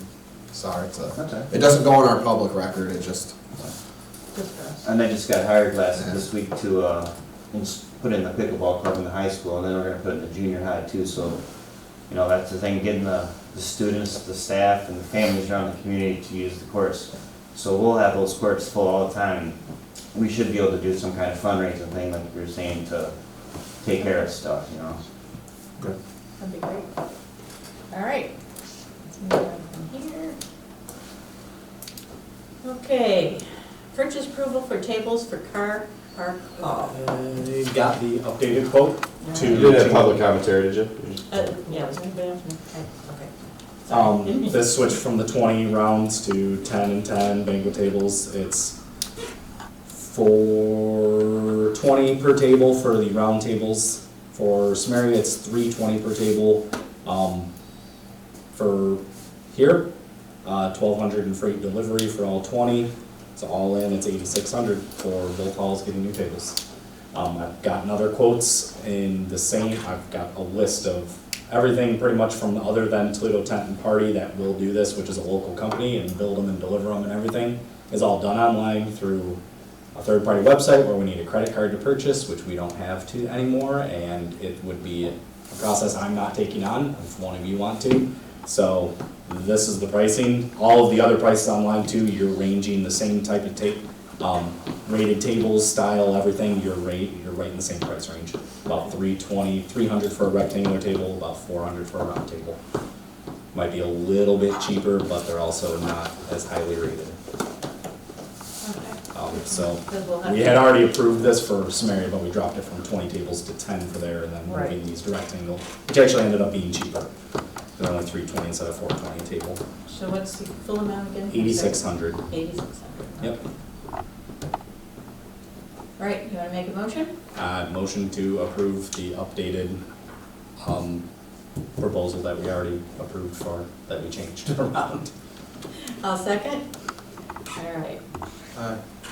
sorry, Okay. it doesn't go on our public record, it just, Just for us. And I just got hired this week to put in the pickleball club in the high school, and then we're gonna put it in the junior high too, so, that's the thing, getting the students, the staff, and the families around the community to use the courts. So we'll have those courts full all the time. We should be able to do some kind of fundraising thing, like we were saying, to take care of stuff, That'd be great. All right. Let's move on from here. Okay, purchase approval for tables for Carr Park Hall. I got the updated quote to. You didn't have public commentary, did you? Yeah, was anybody else? Okay. Sorry. This switched from the 20 rounds to 10 and 10 banquet tables. It's for 20 per table for the round tables. For Samaria, it's $320 per table. For here, $1,200 in freight delivery for all 20. So all in, it's $8,600 for both halls getting new tables. I've gotten other quotes in the same. I've got a list of everything pretty much from other than Toledo Tent and Party that will do this, which is a local company, and build them and deliver them and everything, is all done online through a third-party website where we need a credit card to purchase, which we don't have to anymore, and it would be a process I'm not taking on if one of you want to. So this is the pricing. All of the other prices online too, you're ranging the same type of rated tables, style, everything, you're right in the same price range. About $300 for a rectangular table, about $400 for a round table. Might be a little bit cheaper, but they're also not as highly rated. So we had already approved this for Samaria, but we dropped it from 20 tables to 10 for there, and then moving these to rectangle, which actually ended up being cheaper. They're only $320 instead of $420 a table. So what's the full amount again? $8,600. $8,600. Yep. All right, you wanna make a motion? Motion to approve the updated proposal that we already approved for, that we changed around. I'll second. All right.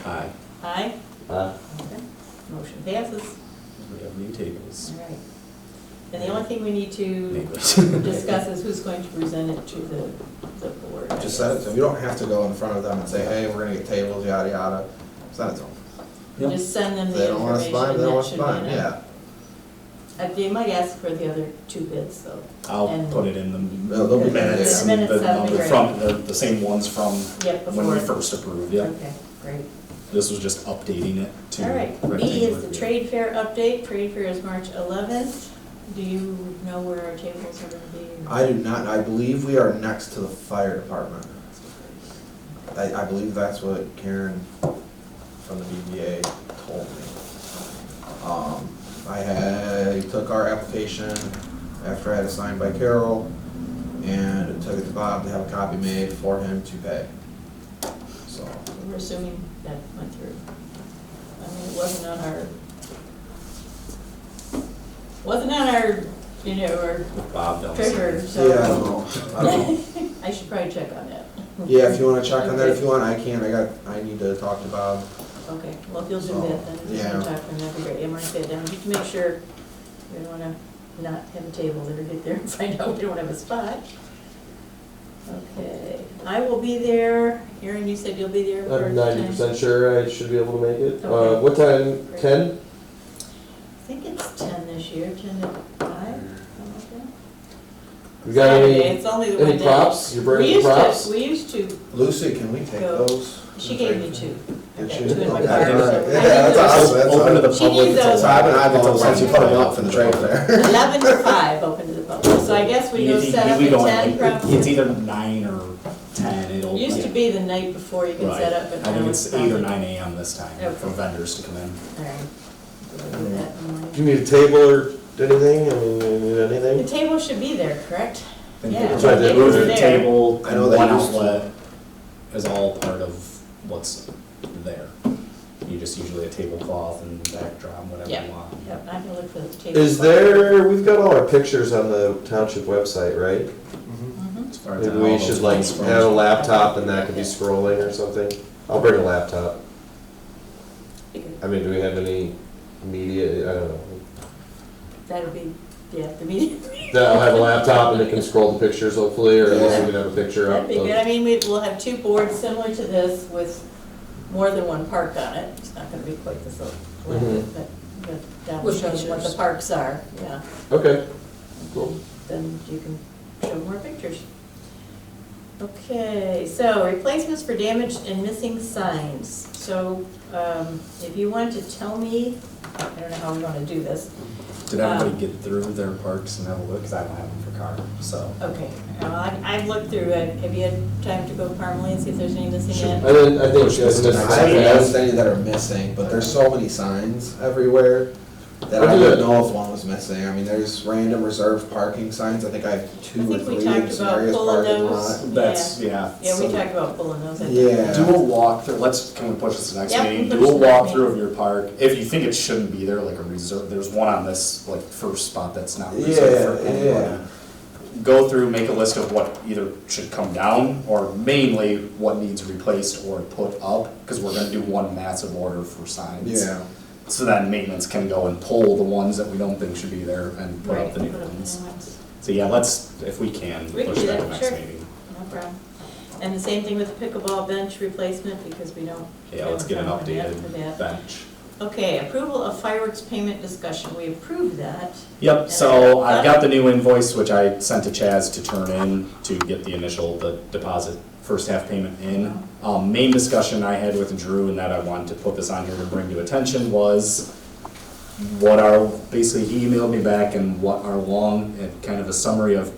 Aye. Aye? Okay. Motion passes. We have new tables. All right. And the only thing we need to Neighbors. discuss is who's going to present it to the board. I Just send it guess. to them. You don't have to go in front of them and say, hey, we're gonna get tables, yada, yada. Send it to them. Yep. Just send them If the they don't want us information buying, and they don't that want us should be buying, enough. yeah. They might ask for the other two bids though. I'll And- put it in the They'll be minutes, yeah. and Minutes, that'd be the great. front, the same ones from Yep, when we before. first approved, yeah. Okay, great. This was just updating it to. All right, B rectangular is the view. trade fair update. Trade fair is March 11th. Do you know where our tables are gonna be? I do not, I believe we are next to the fire department. I believe that's what Karen from the DBA told me. I took our application after I had it signed by Carol and took it to Bob to have a copy made for him to pay. So, We're assuming that went through. I mean, it wasn't on our, you know, our Bob Dell's. treasurer, yeah, I don't know. I should probably check on that. Yeah, if you wanna check on that, if you want, I can, I need to talk to Bob. Okay, well, if you'll do So, that, then if you yeah. can talk to him, that'd be great. And mark that down, just to make sure we don't wanna not have a table there, get there and find out we don't have a spot. Okay, I will be there. Aaron, you said you'll be there for I'm time? 90% sure I should be able to make it. Okay. What time? Great. 10? I think it's 10 this year, 10 to 5, something like that. You got Saturday, any, it's only the one any day. props? You're We bringing used props? to, we used to, Lucy, can we take Go. those? she gave me 2. I've Did got she? 2 in my Okay, car. all so right. I Yeah, think that's there's awesome. That's Open to the She public. needs it's those. So I've been eyeballing once you put them up from the trade trailer. fair. 11 to 5 open to the public, so I guess we go set up We at go 10 in, probably. it's either 9 or 10, it'll. Used to be the night before you could Right. set up, but I now think it's it's 8 or probably- 9 AM this time Okay. for vendors to come in. All right. We'll do that in the morning. Do you need a table or anything? I mean, you need The anything? table should be there, correct? I think Yeah, they the put the tables are roof, there. table, I and know they one used to. outlet is all part of what's there. You just usually a tablecloth and backdrop, whatever Yeah. you want. Yep, I can look for the table. Is there, we've got all our pictures on the township website, right? Mhm. As far as Maybe all we those should like ones from- have a laptop and that could be scrolling or something. I'll bring a laptop. I mean, do we have any media, I don't know. That'll be, yeah, the meeting. I'll have a laptop and it can scroll the pictures hopefully, or at least we can have a picture up. That'd be good. I mean, we'll have 2 boards similar to this with more than one park on it. It's not gonna be quite this length, but that will With show them what the pictures. parks are, yeah. Okay, cool. Then you can show more pictures. Okay, so replacements for damaged and missing signs. So, if you want to tell me, I don't know how we want to do this. Did everybody get through their parks and have a look? Because I don't have them for Carr, so. Okay, I've looked through it. Have you had time to go Parmalee and see if there's any missing Sure. yet? I think Push this to this next I haven't meeting. noticed any that are missing, but there's so many signs everywhere that I Okay. didn't know if one was missing. I mean, there's random reserved parking signs. I think I have 2 I or think we 3 talked in about Samaria's pulling parking those. lot. That's, yeah. Yeah, we so- talked about pulling those, I think. Yeah. Do a walkthrough, can we push this to next Yep, meeting? we'll Do a push it to next walkthrough of your park. If you think it shouldn't be there, like a reserve, there's one on this, like, first spot that's not reserved for Yeah, anybody. yeah. Go through, make a list of what either should come down, or mainly what needs replaced or put up, because we're gonna do one massive order for signs. Yeah. So then maintenance can go and pull the ones that we don't think should be there and put Right, up the new put up the ones. new ones. So yeah, let's, if we can, We can push do that that, to next sure. meeting. No problem. And the same thing with the pickleball bench replacement, because we don't. Yeah, let's get an have a plan updated for that. bench. Okay, approval of fireworks payment discussion. We approved that. Yep, so I've got the new invoice, which I sent to Chaz to turn in to get the deposit, first half payment in. Main discussion I had with Drew and that I wanted to put this on here to bring to attention was basically he emailed me back and what our long, and kind of a summary of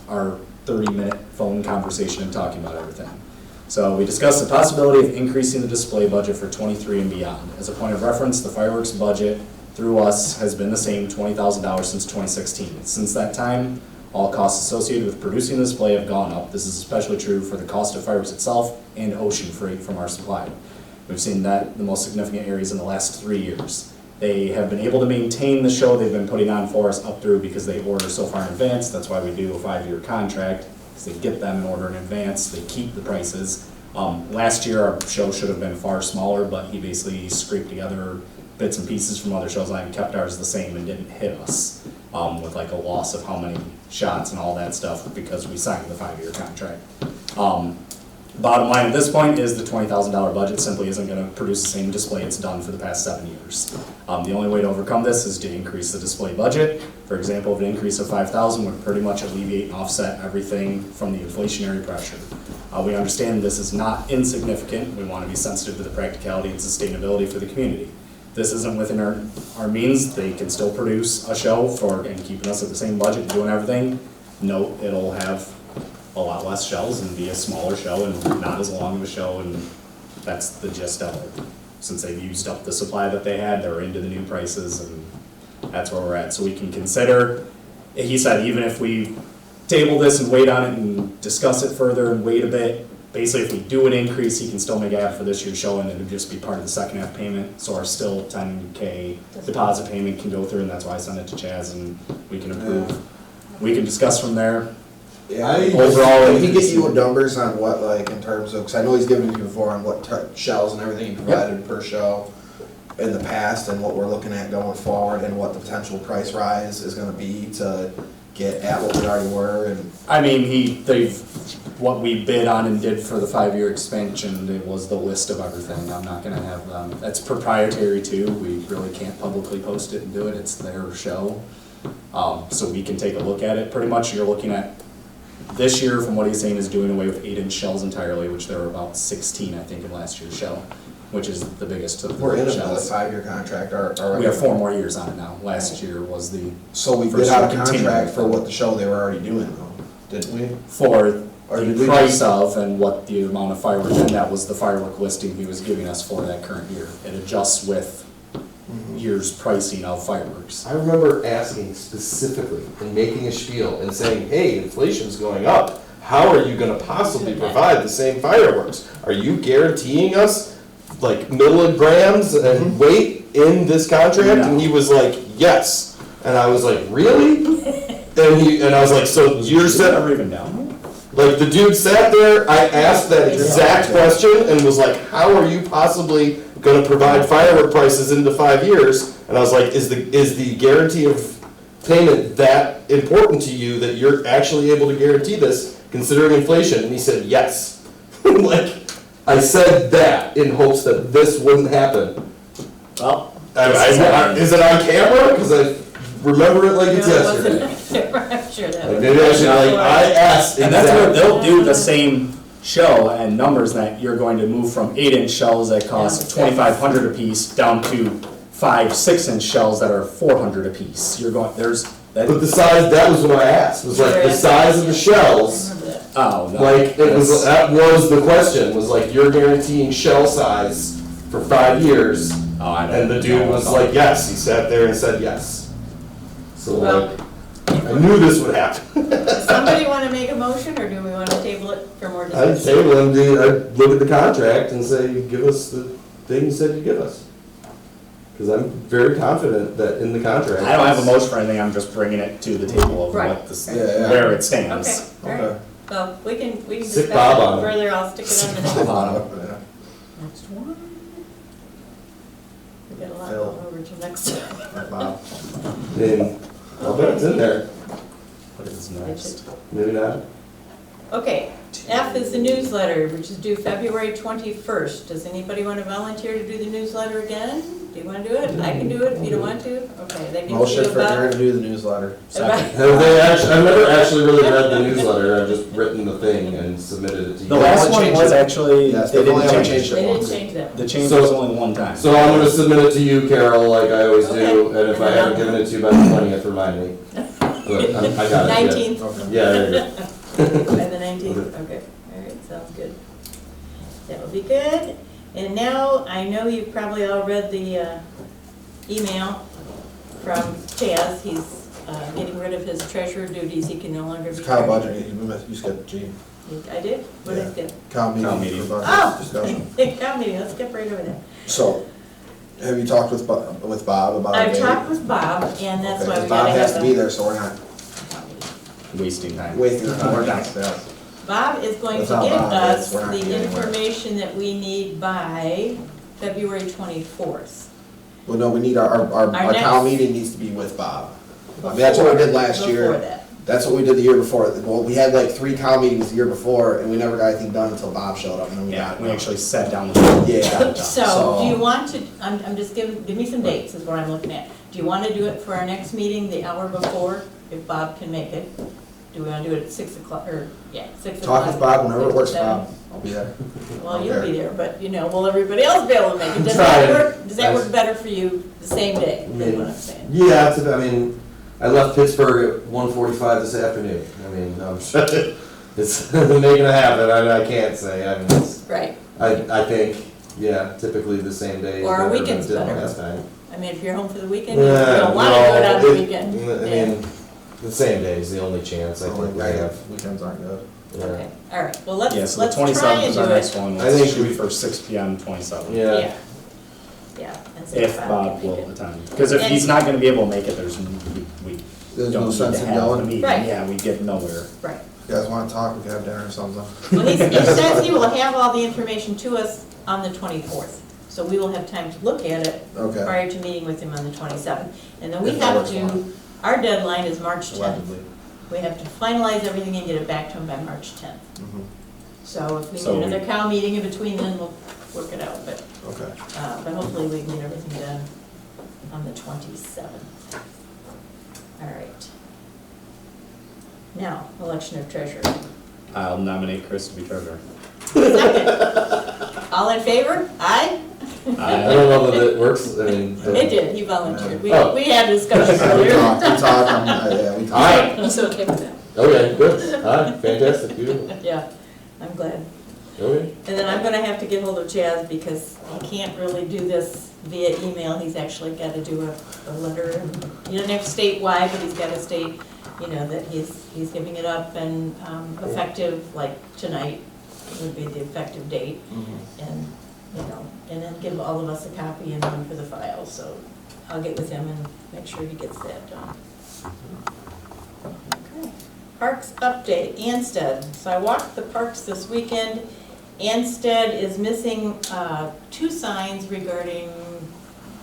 our 30-minute phone conversation and talking about everything. So we discussed the possibility of increasing the display budget for '23 and beyond. As a point of reference, the fireworks budget through us has been the same, $20,000 since 2016. Since that time, all costs associated with producing the display have gone up. This is especially true for the cost of fireworks itself and ocean freight from our supplier. We've seen that the most significant areas in the last 3 years. They have been able to maintain the show they've been putting on for us up through because they order so far in advance. That's why we do a 5-year contract, because they get them and order in advance. They keep the prices. Last year, our show should have been far smaller, but he basically scraped together bits and pieces from other shows and kept ours the same and didn't hit us with like a loss of how many shots and all that stuff because we signed the 5-year contract. Bottom line at this point is the $20,000 budget simply isn't going to produce the same display it's done for the past 7 years. The only way to overcome this is to increase the display budget. For example, an increase of $5,000 would pretty much alleviate and offset everything from the inflationary pressure. We understand this is not insignificant. We want to be sensitive to the practicality and sustainability for the community. This isn't within our means. They can still produce a show and keeping us at the same budget and doing everything. No, it'll have a lot less shells and be a smaller show and not as long of a show, and that's the gist of it. Since they've used up the supply that they had, they're into the new prices, and that's where we're at. So we can consider, he said, even if we table this and wait on it and discuss it further and wait a bit, basically if we do an increase, he can still make ad for this year's show and it would just be part of the second half payment. So our still $10K deposit payment can go through, and that's why I sent it to Chaz and we can approve. We can discuss from there. Yeah, Overall, can he get you numbers on what, like, in terms of, because I know he's given you before on what shells and everything he provided per show in the past, and what we're looking at going forward, and what the potential price rise is gonna be to get at what we already were, and. I mean, what we bid on and did for the 5-year expansion, it was the list of everything. I'm not gonna have, that's proprietary too. We really can't publicly post it and do it. It's their show. So we can take a look at it. Pretty much you're looking at, this year, from what he's saying, is doing away with 8-inch shells entirely, which there were about 16, I think, in last year's show, which is the biggest of the We're in another shells. 5-year contract already. We have 4 more years on it now. Last year was the So we first bid out a year continuing. contract for what the show they were already doing though, didn't we? For Or the did we price just- of and what the amount of fireworks, and that was the firework listing he was giving us for that current year. It adjusts with year's pricing of fireworks. I remember asking specifically and making a spiel and saying, hey, inflation's going up. How are you gonna possibly provide the same fireworks? Are you guaranteeing us like milligrams and weight in this contract? No. And he was like, yes. And I was like, really? And I was like, so you're set, Ever even down? like the dude sat there, I asked that exact question and was like, how are you possibly gonna provide firework prices into 5 years? And I was like, is the guarantee of payment that important to you that you're actually able to guarantee this considering inflation? And he said, yes. Like, I said that in hopes that this wouldn't happen. Well, Is it on camera? Because I remember it like it's No, it yesterday. wasn't. I'm sure that Like, was. maybe I should, like, I asked and that's where exactly. they'll do the same show and numbers that you're going to move from 8-inch shells that cost $2,500 a piece down to 5-6-inch shells that are $400 a piece. You're going, there's, that, But the size, that was what I asked, was like the size of the shells. I remember that. oh, no. Like, it was, that's- that was the question, was like, you're guaranteeing shell size for 5 years. Oh, I don't And the dude know was about like, that. yes, he sat there and said yes. So Well, like, I knew this would happen. Does somebody want to make a motion, or do we want to table it for more I'd discussion? table him, I'd look at the contract and say, give us the thing you said you'd give us. Because I'm very confident that in the contract. I don't have a motion for anything, I'm just bringing it to the table of Right. what this, Yeah. where it Okay, stands. all right. Well, we can Stick discuss Bob on it it. further, I'll stick it on the next Bob one. on it. Yeah. Next one. We got a lot Phil. going over to next time. Wow. And I'll bet it's in there, What is next? maybe not. Okay, F is the newsletter, which is due February 21st. Does anybody want to volunteer to do the newsletter again? Do you want to do it? I can do it if you don't want to. Okay, that gives Motion you for Aaron about. to do the newsletter. Second. Have they actually, I've never actually really read the newsletter, I've just written the thing and submitted it to you. The last only one changed was it. actually, Yes, they they've only didn't ever change changed it. They didn't once. change that. The change So- was only one time. So I'm gonna submit it to you, Carol, like I always do, Okay. and if I haven't given it to you by the 20th, remind me. But I got it, 19th. yeah. Yeah, there you go. By the 19th, okay, all right, sounds good. That will be good. And now, I know you've probably all read the email from Chaz. He's getting rid of his treasurer duties, he can no longer be. It's Kyle treasurer. budget, you skipped G. I did? What did I skip? Cow Cow meeting meeting. for Oh! budget discussion. Cow meeting, let's skip right over that. So, have you talked with Bob about it? I've talked with Bob, and that's why we Bob gotta has have to be a. there, so we're not Wasting time. wasting our time. We're done. Yeah. Bob is going to That's how give Bob us is. We're not the getting anywhere. information that we need by February 24th. Well, no, we need our next- town meeting needs to be with Bob. I mean, that's what we did last year. Before that. That's what we did the year before. Well, we had like 3 town meetings the year before, and we never got anything done until Bob showed up, and then we Yeah, got it we done. actually sat down with them. Yeah. got it done. So, do you want to, I'm just give me some dates is what I'm looking at. Do you want to do it for our next meeting, the hour before, if Bob can make it? Do we want to do it at 6 o'clock, or, yeah, 6 o'clock? Talk with Bob whenever it works, 6 to 7? Bob. I'll be there. Well, you'll be there, but, will everybody else be able to make it? Does Trying. that work, does that work better for you the same day, is what I'm saying? Yeah, I mean, I left Pittsburgh at 1:45 this afternoon. I mean, I'm sure it's making it happen, I can't say, I mean, it's, Right. I think, yeah, typically the same day. is Or our better than weekend's it did better. last time. I mean, if you're home for the weekend, you Yeah, don't want to do it on the weekend. I Yeah. mean, the same day is the only chance I think we have. Weekends aren't good. Yeah. Okay, all right, well, let's Yeah, so the let's try 27th and is do our next it. one. I Let's think shoot we- for 6 PM, 27th. Yeah. Yeah. And see If Bob can will make it. attend. Because if he's not gonna be able to make it, we There's don't no need sense to in have the going. meeting. Right. Yeah, we get nowhere. Right. You guys wanna talk, we can have dinner or something. Well, he says he will have all the information to us on the 24th, so we will have time to look at it Okay. prior to meeting with him on the 27th. And then we If that have works for to, him. our deadline is March 10th. Allegedly. We have to finalize everything and get it back to him by March 10th. Mhm. So if we So need we- another cow meeting in between then, we'll work it out, but Okay. hopefully we can get everything done on the 27th. All right. Now, election of treasurer. I'll nominate Chris to be treasurer. Second. All in favor? Aye? I don't know that it works, I mean. It did, he volunteered. We Oh. we had a discussion Yeah, we earlier. talked, yeah, we talked. Alright, He's okay with that. okay, good, alright, fantastic, beautiful, Yeah, I'm glad. okay. And then I'm gonna have to get hold of Chaz because he can't really do this via email. He's actually gotta do a letter. And he doesn't have to state why, but he's gotta state, that he's giving it up and effective, like tonight would be the effective date. Mhm. And then give all of us a copy and one for the file. So I'll get with him and make sure he gets that done. Okay. Parks update, Ansted. So I walked the parks this weekend. Ansted is missing 2 signs regarding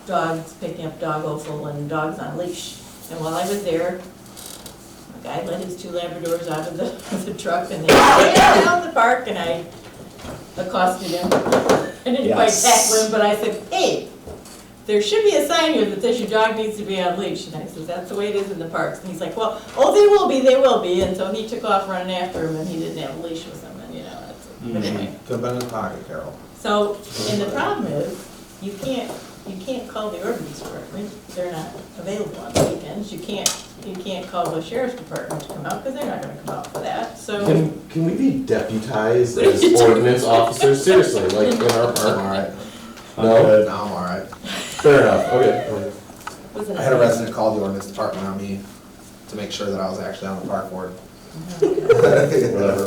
dogs, picking up dog offal and dogs on leash. And while I was there, a guy let his 2 Labradors out of the truck and they ran down the park and I accosted him. I didn't quite Yes. tackle him, but I said, hey, there should be a sign here that says your dog needs to be on leash. And I said, that's the way it is in the parks. And he's like, well, oh, they will be. And so he took off running after him and he didn't have a leash with him and that's, but anyway. Could've been in his pocket, Carol. So, and the problem is, you can't call the ordinance department, they're not available on the weekends. You can't call the sheriff's department to come out, because they're not gonna come out for that, so. Can we be deputized as ordinance officers, seriously, like in our I'm park? alright. No? No, I'm alright. Fair enough, okay. wasn't I had a it? resident call the ordinance department on me to make sure that I was actually on the park board. Whatever,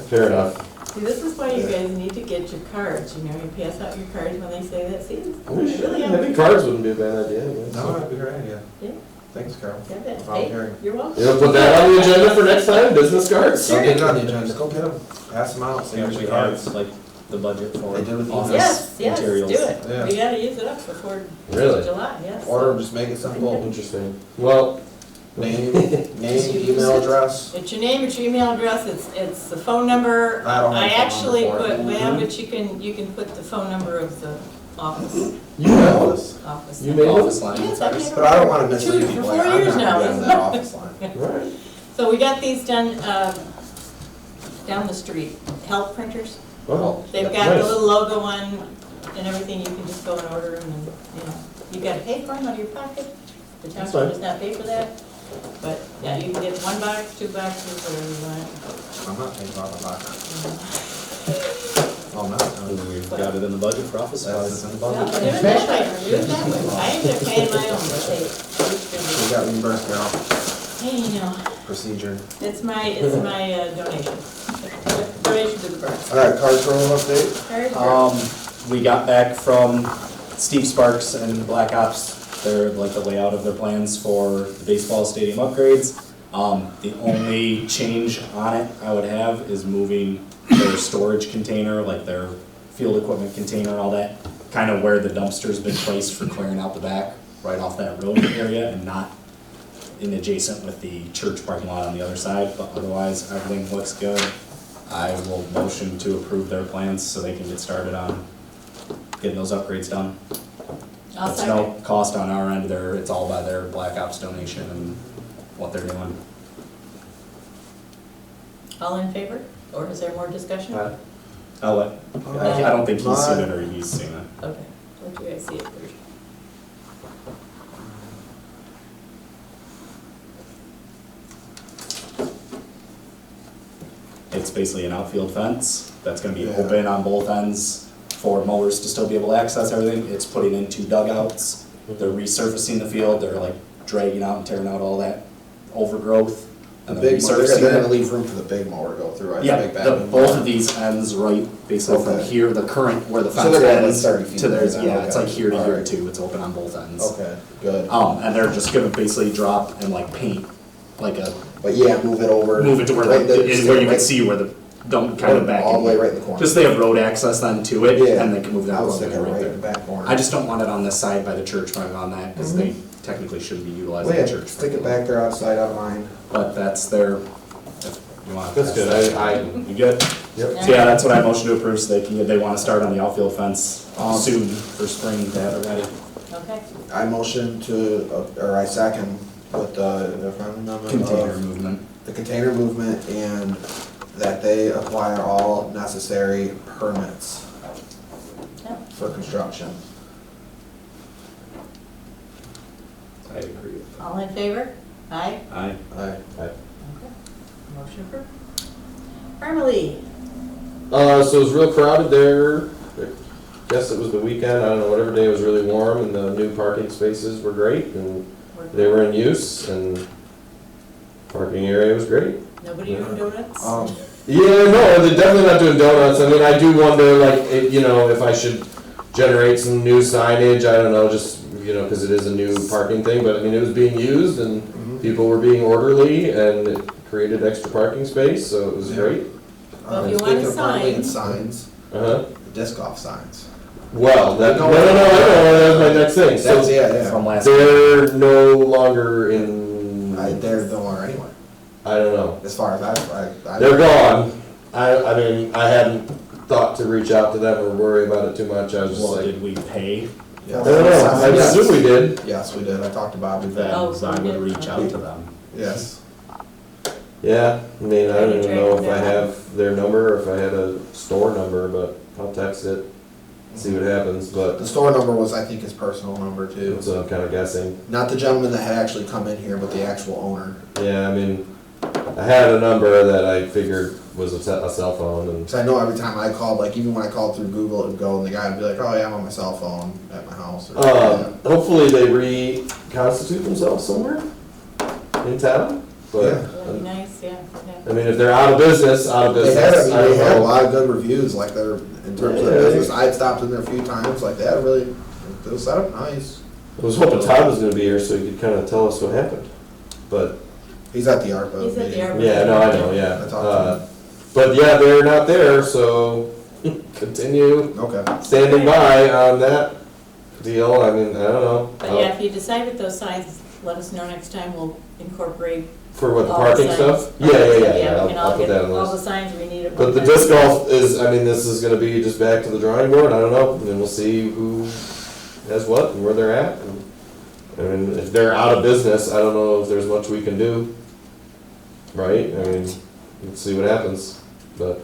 fair enough. See, this is why you guys need to get your cards, you pass out your cards when they say that, see, I wish, really having cards wouldn't be a bad idea, I guess. No, that'd be a great idea. Yeah. Thanks, Carol. Got that. Hey, Volunteering. you're welcome. You know, put that on the agenda for next time, business cards? Don't get it on the agenda, just go get them, pass them out, Yeah, signature we cards. have like the budget for They do with office Yes, do materials. it. Yeah. We gotta use it up before Really? July, yes. Order them, just make it simple. Interesting. Well, Name, email address. It's your name, it's your email address, it's the phone number. I don't have a phone actually number for put, it. well, but you can put the phone number of the office, you know this. office. You made Office this? line. Yes, I've made But I don't wanna them miss for any people. 4 I'm years not now. gonna be on that office line. Right. So we got these done, down the street, health printers. Well, They've got the nice. little logo on and everything, you can just go and order them and, you gotta pay for them out of your pocket. The That's township fine. does not pay for that, but, yeah, you can get 1 box, 2 boxes, whatever you want. I'm not paying for the pocket. Mhm. Oh, no. We've got it in the budget for office That's supplies. in the Well, budget. do it that way, do it that way. I ended up paying my own, but hey, We got reimbursed, Carol. hey, Procedure. it's my donation. Donation to the borough. Alright, card roll update. Very good. We got back from Steve Sparks and Black Ops, their, like the layout of their plans for the baseball stadium upgrades. The only change on it I would have is moving their storage container, like their field equipment container and all that, kind of where the dumpster's been placed for clearing out the back, right off that road area, and not in adjacent with the church parking lot on the other side, but otherwise, everything looks good. I will motion to approve their plans so they can get started on getting those upgrades done. I'll It's second. no cost on our end, it's all by their Black Ops donation and what they're doing. All in favor, or is there more discussion? I'll let, I don't think he's seen it or he's seen it. Okay, let you guys see it first. It's basically an outfield fence that's gonna be Yeah. open on both ends for mowers to still be able to access everything. It's putting in 2 dugouts. They're resurfacing the field, they're like dragging out and tearing out all that overgrowth. The And then big mower, resurfacing they're gonna it. leave room for the big mower to go through, right? Yeah, Big the, bag both mower. of these ends right, basically from Okay. here, the current, where the So fence they're gonna like ends 30 feet to theirs, then, yeah, it's okay. like here to here Alright. too, it's open on both ends. Okay, good. And they're just gonna basically drop and like paint, like a, But yeah, move it over. move it to where, right like, there, where stick it you can right- see where the dump kind of back. All in the way here. right in the corner. Just they have road access then to it, Yeah. and they can move that I was equipment thinking right right in the there. back corner. I just don't want it on this side by the church running on that, because they technically shouldn't be utilizing Well, the yeah, church. stick it back there outside, I don't mind. But that's their, if you want. That's good, You good? Yep. So yeah, that's what I motion to approve, so they wanna start on the outfield fence soon for spring to have it ready. Okay, I motion to, or I second with the friendly amendment Container of movement. the container movement and that they acquire all necessary permits yeah, for construction. I agree with all in favor? Aye? that. Aye. Aye. Okay. Motion approved. Parmalee, So it was real crowded there. I guess it was the weekend, I don't know, whatever day, it was really warm and the new parking spaces were great and they were in use and parking area was great. nobody doing donuts? Yeah, no, they're definitely not doing donuts. I mean, I do wonder, like, you know, if I should generate some new signage, I don't know, just, you know, because it is a new parking thing, but I mean, it was being used and people were being orderly and it created extra parking space, so it was great. Well, if you want a Speaking of parking and sign- signs, Uh-huh. the disc golf signs. Well, that, no, No, that was my next thing. That's, So yeah, From yeah. last. they're no longer in, They're no longer anywhere, I don't know. as far as I. They're gone. I mean, I hadn't thought to reach out to them or worry about it too much. I was just Well, like, did we pay Yeah. I don't know. I Yes. assume we did. Yes, we did, I talked about it. that? Oh, I we would did. reach out to them. Yes. Yeah, I mean, I don't Maybe even know track if I them down. have their number or if I had a store number, but I'll text it, see what happens, but The store number was, I think, his personal number too. that's what I'm kinda guessing. Not the gentleman that had actually come in here, but the actual owner. Yeah, I mean, I had a number that I figured was a cell phone and, Cause I know every time I called, like even when I called through Google, it would go and the guy would be like, oh yeah, I'm on my cell phone at my house. Or, hopefully they reconstitute themselves somewhere in town, but, That'd be nice, yeah. I mean, if they're out of business, They I had, don't they had a know. lot of good reviews, like they're, in terms of Yeah. their business, I'd stopped in there a few times, like they had really, it was set up nice. I was hoping Todd was gonna be here so he could kinda tell us what happened, but, He's at the ARPA He's at the meeting. ARPA. yeah, no, I know, yeah. I talked to him. But yeah, they're not there, so continue Okay. standing by on that deal, I mean, I don't know. But yeah, if you decide with those signs, let us know next time, we'll incorporate For what, the all the parking signs. stuff? Yeah, we can I'll all put get that on the all the list. signs we need. at But one the time. disc golf is, I mean, this is gonna be just back to the drawing board, I don't know, and then we'll see who has what and where they're at. And, I mean, if they're out of business, I don't know if there's much we can do, right? I mean, let's see what happens, but,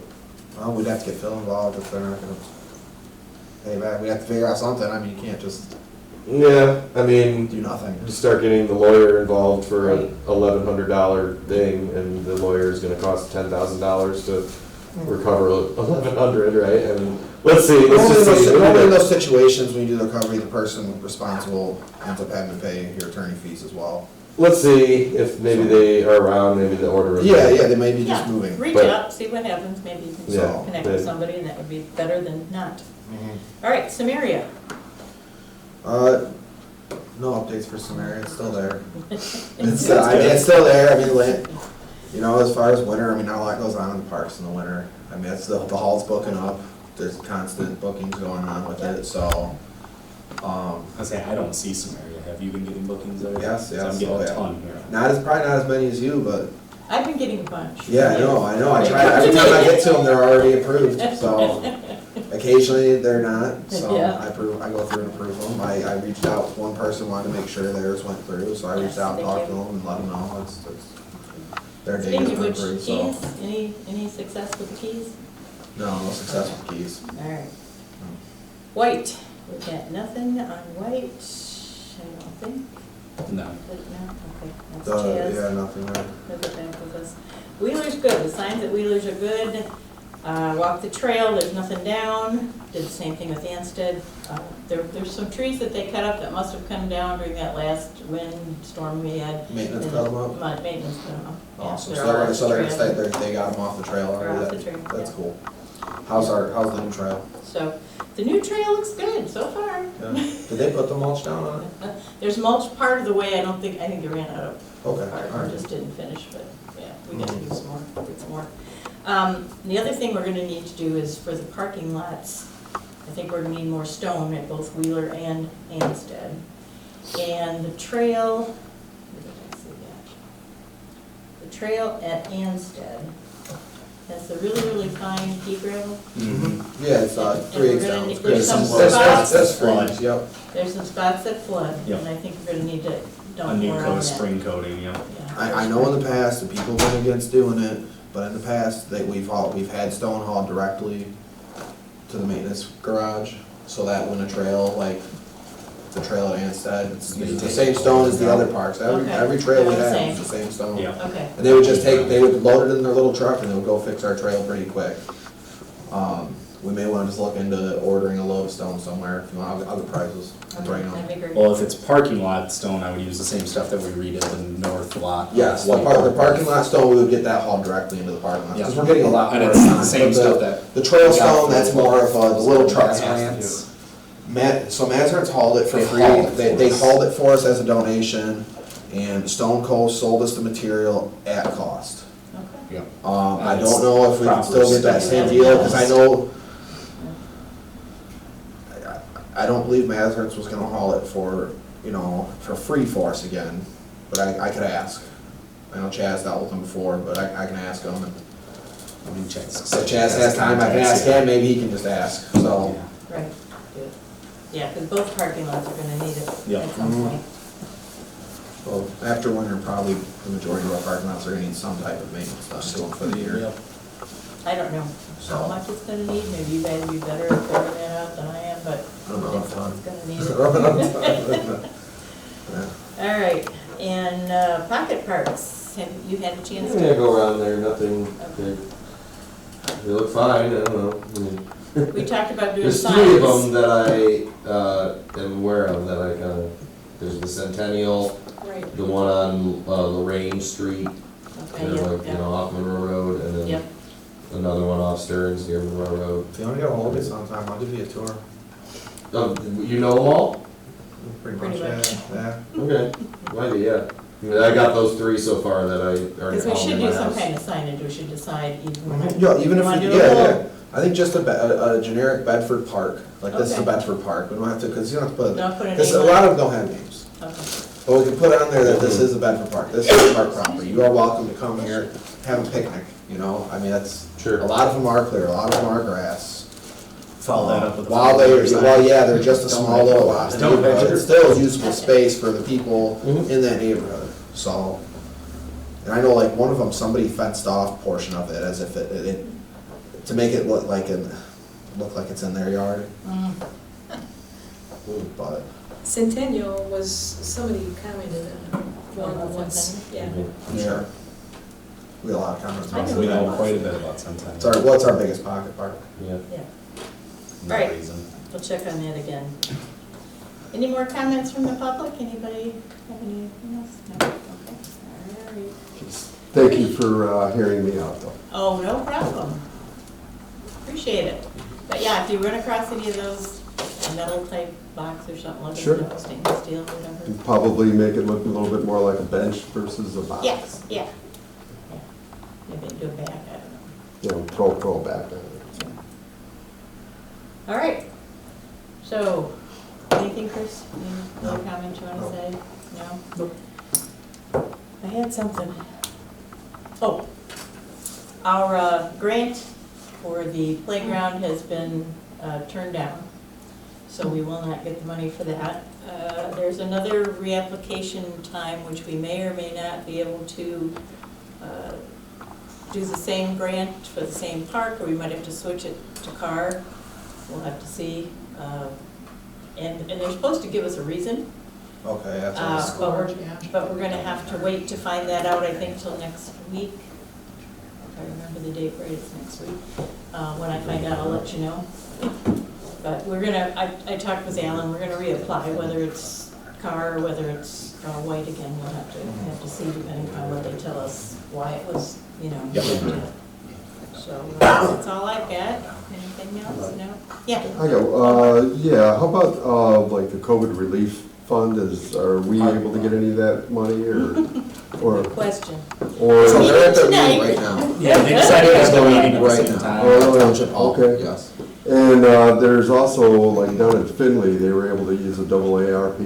Well, we'd have to get Phil involved if they're not gonna pay back. We have to figure out something. I mean, you can't just yeah, I mean, do nothing. you start getting the lawyer involved for a $1,100 thing, and the lawyer is gonna cost $10,000 to recover 1,100, right? I mean, let's see, let's just see. Normally in those situations, when you do the recovery, the person responsible ends up having to pay your attorney fees as well. Let's see if maybe they are around, maybe the order is. Yeah, yeah, they may be just Yeah, moving. reach But- out, see what happens, maybe you can Yeah, connect with they- somebody, and that would be better than not. Mhm. All right, Samaria, No updates for Samaria, it's still there. It's still there, I mean, you know, as far as winter, I mean, not a lot goes on in the parks in the winter. I mean, it's the hall's booking up, there's constant bookings going on with it, so, I say, I don't see Samaria. Have you been getting bookings there? Yes, 'Cause I'm yes, getting oh, a yeah. ton here. probably not as many as you, but, I've been getting a bunch. yeah, I know, I try, every time I get to them, they're already approved, so. Occasionally, they're not, so Yeah. I go through and approve them. I reached out, one person wanted to make sure theirs went through, so I reached out, Yes, talked to thank you. them, and let them know it's their date Speaking has of been which, approved, so. keys, any success with the keys? No success with keys. All right. White, we got nothing on white, I don't think. No. No, okay, that's Chaz. Yeah, nothing there. He'll get back with us. Wheeler's good, the signs at Wheeler's are good. Walk the trail, there's nothing down. Did the same thing with Anstead. There's some trees that they cut up that must have come down during that last windstorm we had. Maintenance cut them up? Maintenance cut them up. Yeah, Awesome, they're so all they're gonna trail. stay, they got them off the trail They're already. off the trail, That's yeah. cool. How's the new trail? So, the new trail looks good so far. Yeah. Did they put the mulch down on it? There's mulch part of the way, I think they ran out of Okay, part, all or right. just didn't finish, but yeah, we gotta do some more, get some more. The other thing we're gonna need to do is for the parking lots, I think we're gonna need more stone at both Wheeler and Anstead. And the trail, where did I see that? The trail at Anstead has the really, really fine pea gravel. Mm-hmm. Yeah, it's And 3 we're inch gonna down. need- It's there's good. some That's spots- flood, yep. There's some spots that flood, Yep. and I think we're gonna need to A dump new more on coat, that. spring coating, yeah. Yeah. I know in the past, the people been against doing it, but in the past, we've had stone hauled directly to the maintenance garage, so that when a trail, like the trail at Anstead, it's the same stone as the other parks. Okay. Every trail we They're the have is same. the same stone. Yeah. Okay, And they would just they would load it in their little truck and they would go fix our trail pretty quick. We may wanna just look into ordering a load of stone somewhere, if you want other prices, okay, right now. that'd be great. Well, if it's parking lot stone, I would use the same stuff that we redid the north lot. Yes, the parking lot stone, we would get that hauled directly into the parking lot, because Yeah. we're getting a lot more. And it's the time. same But stuff that. The trail we got stone, for that's more of the little truck has to Grants. do. So Mazart's hauled it for They free, hauled it they for us. hauled it for us as a donation, and Stone Coast sold us the material at cost. Okay. Yeah. I don't know if we can Proper still get that same stuff. deal, because I know, I don't believe Mazart's was gonna haul it for, for free for us again, but I could ask. I know Chaz dealt with them before, but I can ask him, and I mean, check. if Chaz has time, I can ask him, maybe he can just ask, so. Yeah. Right, good. Yeah, because both parking lots are gonna need it Yeah. at some Mhm. point. Well, after winter, probably the majority of our parking lots are gonna need some type of maintenance done for the year. Yep. I don't know how much it's gonna need, maybe you guys would be better at figuring that out than I am, but I don't know, it's Tom. gonna need it. Yeah. All right, and pocket parks, have you had a chance Yeah, to? go around there, nothing, they look fine, I don't know. I mean, We talked about doing there's signs. 3 of them that I am aware of that I kinda, there's the Centennial, Right. the one on Lorraine Street, Okay, kind of yeah, like, yeah. off Monroe Road, and Yep. then another one off Stearns near Monroe Road. If you wanna get a hold of me sometime, I'll give you a tour. You know them all? Pretty Pretty much, much. yeah. Okay, might be, yeah. I mean, I got those 3 so far that I already Because we hauled should in do my some house. kind of signage, we should decide even. Yeah, even if, Wanna we- do a yeah, whole- yeah. I think just a generic Bedford park, like this is a Okay. Bedford park, we don't have to, because you don't have to put, Don't put a because a name on lot it. of them don't have names. Okay. But we can put on there that this is a Bedford park, this is our property, you are welcome to come here, have a picnic, I mean, that's, Sure. a lot of them are clear, a lot of them are grass. Follow that up with. a While follow-up they, sign. well, yeah, they're just a Don't small make little it- lot, don't make but it- it's still usable space for the people Mhm. in that neighborhood, so. And I know like one of them, somebody fenced off portion of it as if it to make it look like it's in their yard, Mm. but. Centennial was, somebody commented on one Oh, once, yeah. Sure. We had a lot of comments I on know We it. know quite a bit about Centennial. What's our biggest pocket park? Yeah. Yeah, No Right. reason. we'll check on that again. Any more comments from the public? Anybody have anything else? No? Okay, all right. Thank you for hearing me out, though. Oh, no problem. Appreciate it. But yeah, if you run across any of those metal type box or something, like Sure. a stainless steel, whatever. And probably make it look a little bit more like a bench versus a box. Yes, yeah. Yeah. Maybe do a back, I don't know. You know, throw it back on it. All right. So, anything, Chris? Any other comments you want to say? No? I had something. Oh, our grant for the playground has been turned down, so we will not get the money for that. There's another reapplication time, which we may or may not be able to do the same grant for the same park, or we might have to switch it to Carr. We'll have to see. And they're supposed to give us a reason, Okay, that's what it's- but we're gonna have to wait to find that out, I think, till next week. If I remember the date right, it's next week. When I find out, I'll let you know. But we're gonna, I talked with Alan, we're gonna reapply, whether it's Carr or whether it's White again, we'll have to see depending on what they tell us, why it was, you know. Yep. So, that's all I've got. Anything else? No? Yeah. I go, yeah, how about, like the COVID relief fund, are we able to get any of that money, or, Good question. or? So they're at their Tonight. meeting right now. Yeah, they decided to have a meeting at the Right same now. time. Oh, Township Hall, okay. yes. And there's also, like down at Finley, they were able to use a double ARP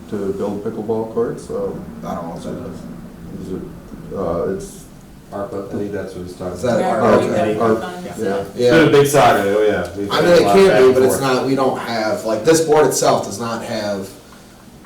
to build pickleball courts, so I don't know what that is. is it, it's, ARPA, I think that's what he's talking Is about. that Our okay. recovery Our- funds, yeah. It's been a big saga, oh yeah. We've I mean, had it a lot of back can be, and but it's forth. not, we don't have, like, this board itself does not have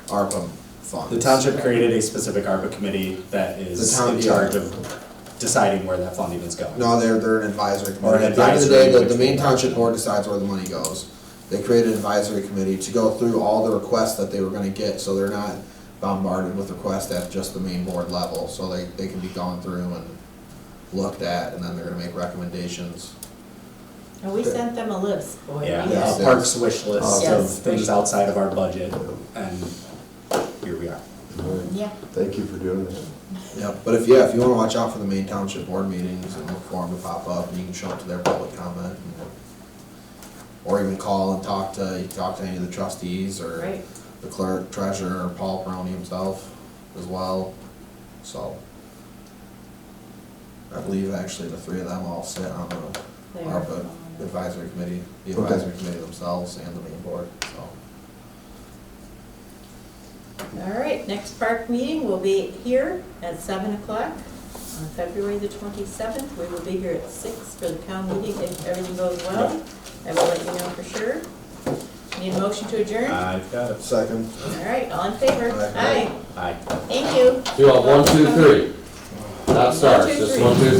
ARPA funds. The township created a specific ARPA committee that is The town- in charge of deciding where that funding is going. No, they're an advisory Or an committee. At the end of the advisory, day, which the main we- township board decides where the money goes. They created an advisory committee to go through all the requests that they were gonna get, so they're not bombarded with requests at just the main board level. So they can be gone through and looked at, and then they're gonna make recommendations. And we sent them a list, boy. Yeah, we Yes. a parks wish list of Yes. things outside of our budget, and here we are. Yeah. thank you for doing that. Yep, but if you wanna watch out for the main township board meetings and look for them to pop up, and you can show up to their public comment. Or even call and talk to any of the trustees or Right. the clerk, treasurer, or Paul Peroni himself as well, so. I believe actually the three of them all sit on the They ARPA are. advisory committee, the Okay. advisory committee themselves and the main board, so. All right, next park meeting will be here at 7 o'clock on February the 27th. We will be here at 6 for the town meeting if everything goes well. I will let you know for sure. Need a motion to adjourn? All I've got it. Second. right, all in favor? Aye. Aye. Aye. Thank you. Do you want 1, 2, 3? Not stars, One, two, just three. 1, 2, 3.